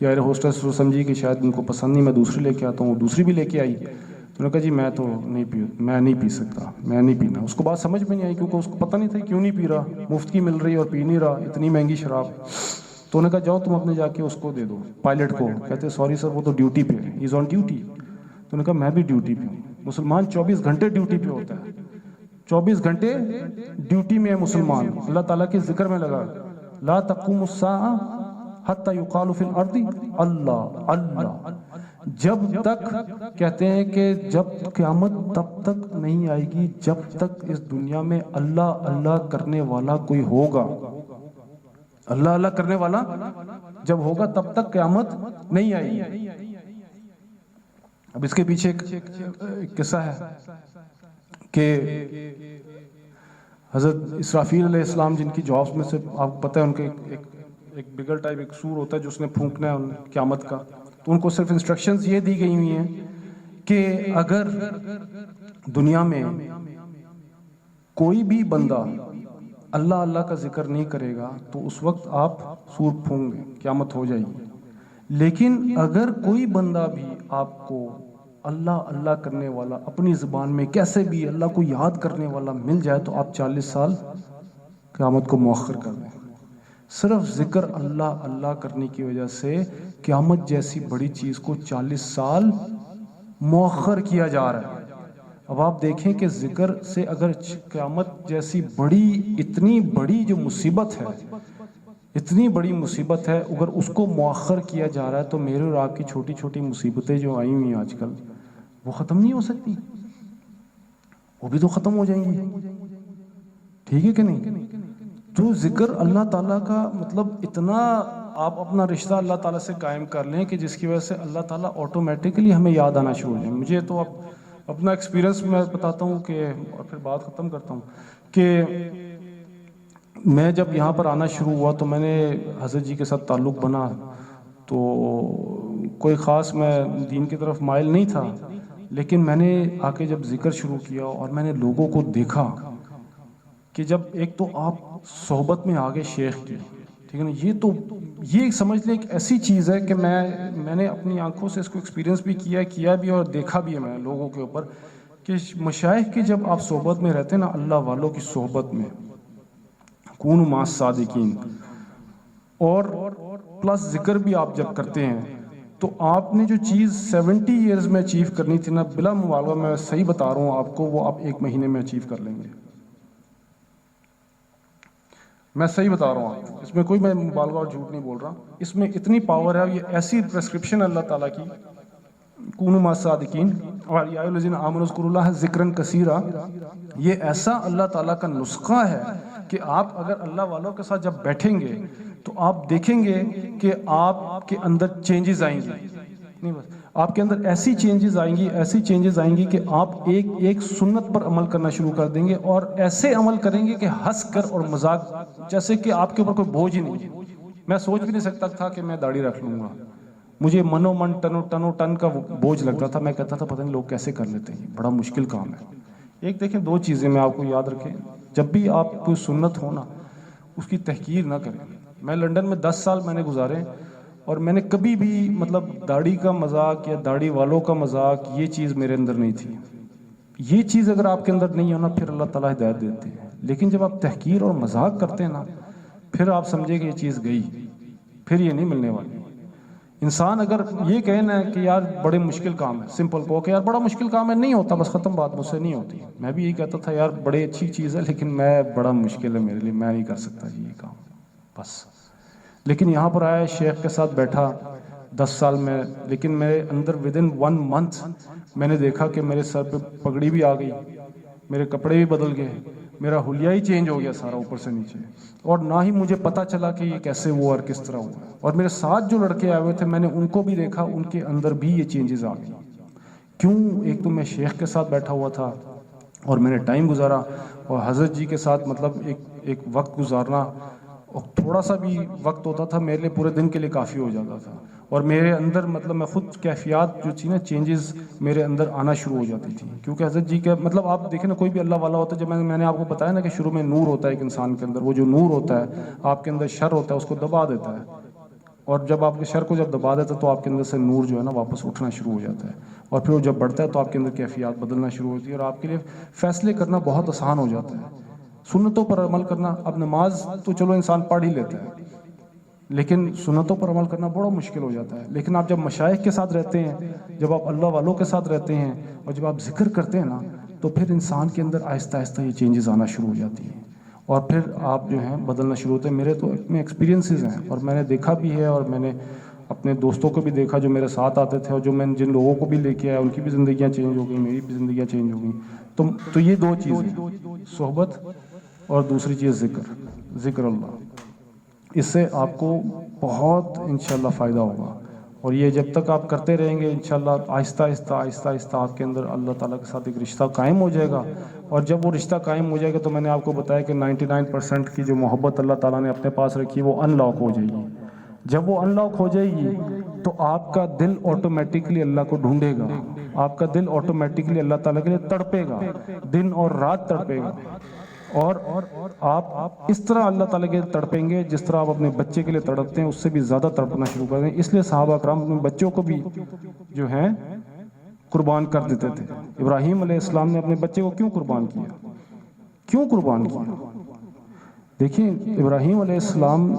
یا ایئر ہوسٹس وہ سمجھی کہ شاید ان کو پسند نہیں، میں دوسری لے کے آتا ہوں. وہ دوسری بھی لے کے آئی. تو انہوں نے کہا جی میں تو میں نہیں پی سکتا، میں نہیں پینا. اس کو بات سمجھ میں نہیں آئی، کیونکہ اس کو پتہ نہیں تھا کیوں نہیں پی رہا، مفت کی مل رہی اور پی نہیں رہا، اتنی مہنگی شراب. تو انہوں نے کہا جاؤ تم اپنے جا کے اس کو دے دو پائلٹ کو. کہتے سوری سر وہ تو ڈیوٹی پہ ہے، ہی از آن ڈیوٹی. تو انہوں نے کہا میں بھی ڈیوٹی پہ ہوں. مسلمان 24 گھنٹے ڈیوٹی پہ ہوتا ہے، 24 گھنٹے ڈیوٹی میں ہے مسلمان، اللہ تعالیٰ کے ذکر میں لگا. لا تقوم الساعہ حتی یقال فی الارض اللہ اللہ. جب تک کہتے ہیں کہ جب قیامت تب تک نہیں آئے گی جب تک اس دنیا میں اللہ اللہ کرنے والا کوئی ہوگا. اللہ اللہ کرنے والا جب ہوگا تب تک قیامت نہیں آئے گی. اب اس کے پیچھے ایک قصہ ہے کہ حضرت اسرافیل علیہ السلام جن کی جابس میں سے آپ کو پتہ ہے ان کے ایک بگل ٹائپ ایک سور ہوتا ہے جو اس نے پھونکنا ہے قیامت کا. تو ان کو صرف انسٹرکشنز یہ دی گئی ہوئی ہیں کہ اگر دنیا میں کوئی بھی بندہ اللہ اللہ کا ذکر نہیں کرے گا تو اس وقت آپ سور پھونک گے، قیامت ہو جائے گی. لیکن اگر کوئی بندہ بھی آپ کو اللہ اللہ کرنے والا اپنی زبان میں کیسے بھی اللہ کو یاد کرنے والا مل جائے تو آپ 40 سال قیامت کو مؤخر کر دیں. صرف ذکر اللہ اللہ کرنے کی وجہ سے قیامت جیسی بڑی چیز کو 40 سال مؤخر کیا جا رہا ہے. اب آپ دیکھیں کہ ذکر سے اگر قیامت جیسی بڑی اتنی بڑی جو مصیبت ہے، اتنی بڑی مصیبت ہے، اگر اس کو مؤخر کیا جا رہا ہے تو میرے اور آپ کی چھوٹی چھوٹی مصیبتیں جو آئی ہوئی ہیں آج کل وہ ختم نہیں ہو سکتی، وہ بھی تو ختم ہو جائیں گی. ٹھیک ہے کہ نہیں؟ تو ذکر اللہ تعالیٰ کا مطلب اتنا آپ اپنا رشتہ اللہ تعالیٰ سے قائم کر لیں کہ جس کی وجہ سے اللہ تعالیٰ آٹومیٹکلی ہمیں یاد آنا شروع ہو جائے. مجھے تو اب اپنا ایکسپیرینس میں بتاتا ہوں کہ، اور پھر بات ختم کرتا ہوں کہ میں جب یہاں پر آنا شروع ہوا تو میں نے حضرت جی کے ساتھ تعلق بنا تو کوئی خاص میں دین کی طرف مائل نہیں تھا، لیکن میں نے آ کے جب ذکر شروع کیا اور میں نے لوگوں کو دیکھا کہ جب ایک تو آپ صحبت میں آگے شیخ کی، ٹھیک ہے نا، یہ سمجھ لیں ایک ایسی چیز ہے کہ میں نے اپنی آنکھوں سے اس کو ایکسپیرینس بھی کیا بھی اور دیکھا بھی ہے میں لوگوں کے اوپر کہ مشائخ کی جب آپ صحبت میں رہتے ہیں نا، اللہ والوں کی صحبت میں، کونوا مع الصادقین، اور پلس ذکر بھی آپ جب کرتے ہیں تو آپ نے جو چیز 70 ایئرز میں اچیو کرنی تھی نا، بلا مبالغہ میں صحیح بتا رہا ہوں آپ کو، وہ آپ 1 مہینے میں اچیو کر لیں گے. میں صحیح بتا رہا ہوں، اس میں کوئی میں مبالغہ اور جھوٹ نہیں بول رہا. اس میں اتنی پاور ہے، یہ ایسی پرسکرپشن اللہ تعالیٰ کی، کونوا مع الصادقین اور یا الذین آمنوا اذکروا اللہ ذکرا کثیرا، یہ ایسا اللہ تعالیٰ کا نسخہ ہے کہ آپ اگر اللہ والوں کے ساتھ جب بیٹھیں گے تو آپ دیکھیں گے کہ آپ کے اندر چینجز آئیں گی. نہیں بس آپ کے اندر ایسی چینجز آئیں گی کہ آپ ایک سنت پر عمل کرنا شروع کر دیں گے، اور ایسے عمل کریں گے کہ ہنس کر اور مذاق، جیسے کہ آپ کے اوپر کوئی بوجھ ہی نہیں. میں سوچ بھی نہیں سکتا تھا کہ میں داڑھی رکھ لوں گا، مجھے منو من ٹنو ٹن کا بوجھ لگتا تھا. میں کہتا تھا پتہ نہیں لوگ کیسے کر لیتے ہیں، بڑا مشکل کام ہے. ایک دیکھیں 2 چیزیں میں آپ کو یاد رکھیں، جب بھی آپ کوئی سنت ہو نا اس کی تحقیر نہ کریں. میں لنڈن میں 10 سال میں نے گزارے اور میں نے کبھی بھی مطلب داڑھی کا مذاق یا داڑھی والوں کا مذاق یہ چیز میرے اندر نہیں تھی. یہ چیز اگر آپ کے اندر نہیں ہو نا پھر اللہ تعالیٰ ہدایت دیتے ہیں. لیکن جب آپ تحقیر اور مذاق کرتے ہیں نا پھر آپ سمجھے کہ یہ چیز گئی، پھر یہ نہیں ملنے والی. انسان اگر یہ کہے نا کہ یار بڑے مشکل کام ہے، سمپل کو کہ یار بڑا مشکل کام ہے، نہیں ہوتا، بس ختم بات، مجھ سے نہیں ہوتی. میں بھی یہی کہتا تھا یار بڑی اچھی چیز ہے لیکن میں بڑا مشکل ہے میرے لیے، میں نہیں کر سکتا جی یہ کام بس. لیکن یہاں پر آیا شیخ کے ساتھ بیٹھا 10 سال میں، لیکن میرے اندر ودن 1 منتھ میں نے دیکھا کہ میرے سر پہ پگڑی بھی آ گئی، میرے کپڑے بھی بدل گئے، میرا حلیہ ہی چینج ہو گیا سارا اوپر سے نیچے. اور نہ ہی مجھے پتہ چلا کہ یہ کیسے ہوا اور کس طرح ہوا. اور میرے ساتھ جو لڑکے آئے ہوئے تھے میں نے ان کو بھی دیکھا، ان کے اندر بھی یہ چینجز آ گئی. کیوں؟ ایک تو میں شیخ کے ساتھ بیٹھا ہوا تھا اور میں نے ٹائم گزارا، اور حضرت جی کے ساتھ مطلب ایک وقت گزارنا، اور تھوڑا سا بھی وقت ہوتا تھا میرے لیے پورے دن کے لیے کافی ہو جاتا تھا. اور میرے اندر مطلب میں خود کیفیات جو تھی نا چینجز میرے اندر آنا شروع ہو جاتی تھی، کیونکہ حضرت جی کا مطلب آپ دیکھیں نا کوئی بھی اللہ والا ہوتا ہے، جب میں نے آپ کو بتایا نا کہ شروع میں نور ہوتا ہے ایک انسان کے اندر، وہ جو نور ہوتا ہے آپ کے اندر شر ہوتا ہے اس کو دبا دیتا ہے، اور جب آپ کے شر کو جب دبا دیتا ہے تو آپ کے اندر سے نور جو ہے نا واپس اٹھنا شروع ہو جاتا ہے، اور پھر وہ جب بڑھتا ہے تو آپ کے اندر کیفیات بدلنا شروع ہوتی ہے اور آپ کے لیے فیصلے کرنا بہت آسان ہو جاتا ہے، سنتوں پر عمل کرنا۔ اب نماز تو چلو انسان پڑھ ہی لیتا ہے، لیکن سنتوں پر عمل کرنا بڑا مشکل ہو جاتا ہے۔ لیکن آپ جب مشائخ کے ساتھ رہتے ہیں، جب آپ اللہ والوں کے ساتھ رہتے ہیں، اور جب آپ ذکر کرتے ہیں نا، تو پھر انسان کے اندر آہستہ آہستہ یہ چینجز آنا شروع ہو جاتی ہیں، اور پھر آپ جو ہیں بدلنا شروع ہوتے ہیں۔ میرے تو اتنے ایکسپیرینسز ہیں، اور میں نے دیکھا بھی ہے، اور میں نے اپنے دوستوں کو بھی دیکھا جو میرے ساتھ آتے تھے، اور جو میں جن لوگوں کو بھی لے کے آیا ان کی بھی زندگیاں چینج ہو گئی، میری بھی زندگیاں چینج ہو گئیں۔ تو یہ دو چیزیں، صحبت اور دوسری چیز ذکر اللہ، اس سے آپ کو بہت انشاءاللہ فائدہ ہوگا، اور یہ جب تک آپ کرتے رہیں گے انشاءاللہ آہستہ آہستہ آپ کے اندر اللہ تعالیٰ کے ساتھ ایک رشتہ قائم ہو جائے گا، اور جب وہ رشتہ قائم ہو جائے گا تو میں نے آپ کو بتایا کہ 99% کی جو محبت اللہ تعالیٰ نے اپنے پاس رکھی ہے وہ ان لاک ہو جائے گی۔ جب وہ ان لاک ہو جائے گی تو آپ کا دل آٹومیٹکلی اللہ کو ڈھونڈے گا، آپ کا دل آٹومیٹکلی اللہ تعالیٰ کے لیے تڑپے گا، دن اور رات تڑپے گا، اور آپ اس طرح اللہ تعالیٰ کے لیے تڑپیں گے جس طرح آپ اپنے بچے کے لیے تڑپتے ہیں، اس سے بھی زیادہ تڑپنا شروع کر دیں۔ اس لیے صحابہ کرام اپنے بچوں کو بھی جو ہیں قربان کر دیتے تھے۔ ابراہیم علیہ السلام نے اپنے بچے کو کیوں قربان کیا؟ کیوں قربان کیا؟ دیکھیں ابراہیم علیہ السلام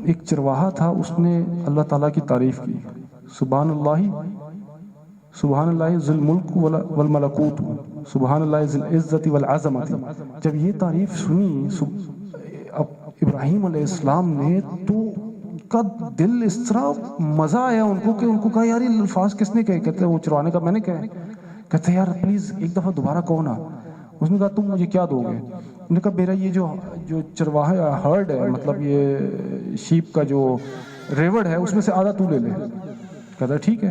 ایک چرواہا تھا، اس نے اللہ تعالیٰ کی تعریف کی، سبحان اللہ ذی الملک والملکوت، سبحان اللہ ذی العزت والعظمت۔ جب یہ تعریف سنی ابراہیم علیہ السلام نے تو کا دل اس طرح مزہ آیا ان کو کہ ان کو کہا یار یہ الفاظ کس نے کہے؟ کہتے وہ چروانے کا میں نے کہا، کہتے یار پلیز ایک دفعہ دوبارہ کہو نا۔ اس نے کہا تم مجھے کیا دو گے؟ انہوں نے کہا میرا یہ جو چرواہا ہرڈ ہے، مطلب یہ شیپ کا جو ریوڑ ہے، اس میں سے آدھا تو لے لے۔ کہتا ٹھیک ہے۔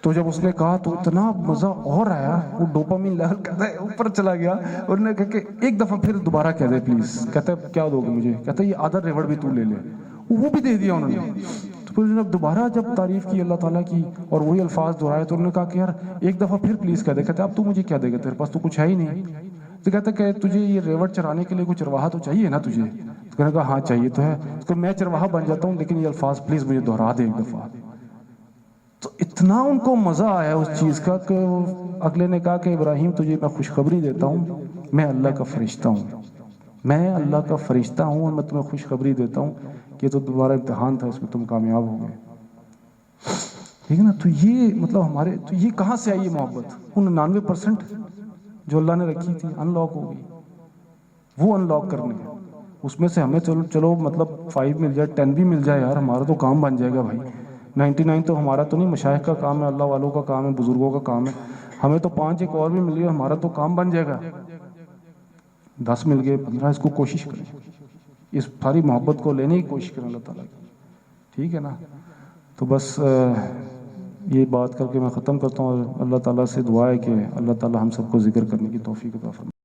تو جب اس نے کہا تو اتنا مزہ اور آیا، وہ ڈوپامین لیول کہتا ہے اوپر چلا گیا، اور انہوں نے کہا کہ ایک دفعہ پھر دوبارہ کہہ دے پلیز۔ کہتا ہے کیا دو گے مجھے؟ کہتا ہے یہ آدھا ریوڑ بھی تو لے لے۔ وہ بھی دے دیا انہوں نے۔ تو پھر جب دوبارہ جب تعریف کی اللہ تعالیٰ کی اور وہی الفاظ دہرائے تو انہوں نے کہا کہ یار ایک دفعہ پھر پلیز کہہ دے۔ کہتا ہے اب تو مجھے کیا دے گا؟ تیرے پاس تو کچھ ہے ہی نہیں۔ تو کہتا ہے کہ تجھے یہ ریوڑ چرانے کے لیے کوئی چرواہا تو چاہیے نا تجھے؟ تو کہنے کہا ہاں چاہیے تو ہے۔ تو میں چرواہا بن جاتا ہوں لیکن یہ الفاظ پلیز مجھے دہرا دے ایک دفعہ۔ تو اتنا ان کو مزہ آیا اس چیز کا کہ اگلے نے کہا کہ ابراہیم تجھے میں خوشخبری دیتا ہوں، میں اللہ کا فرشتہ ہوں، میں اللہ کا فرشتہ ہوں، اور میں تمہیں خوشخبری دیتا ہوں کہ یہ تو دوبارہ امتحان تھا، اس میں تم کامیاب ہو گئے۔ ٹھیک ہے نا؟ تو یہ مطلب ہمارے تو یہ کہاں سے آئی یہ محبت؟ وہ 99% جو اللہ نے رکھی تھی ان لاک ہو گئی، وہ ان لاک کرنے ہیں۔ اس میں سے ہمیں چلو مطلب 5 مل جائے، 10 بھی مل جائے، یار ہمارا تو کام بن جائے گا بھائی۔ 99 تو ہمارا تو نہیں، مشائخ کا کام ہے، اللہ والوں کا کام ہے، بزرگوں کا کام ہے۔ ہمیں تو 5 ایک اور بھی مل گئے، ہمارا تو کام بن جائے گا۔ 10 مل گئے، 15، اس کو کوشش کریں، اس ساری محبت کو لینے کی کوشش کریں اللہ تعالیٰ کی۔ ٹھیک ہے نا؟ تو بس یہ بات کر کے میں ختم کرتا ہوں، اور اللہ تعالیٰ سے دعا ہے کہ اللہ تعالیٰ ہم سب کو ذکر کرنے کی توفیق عطا فرمائے۔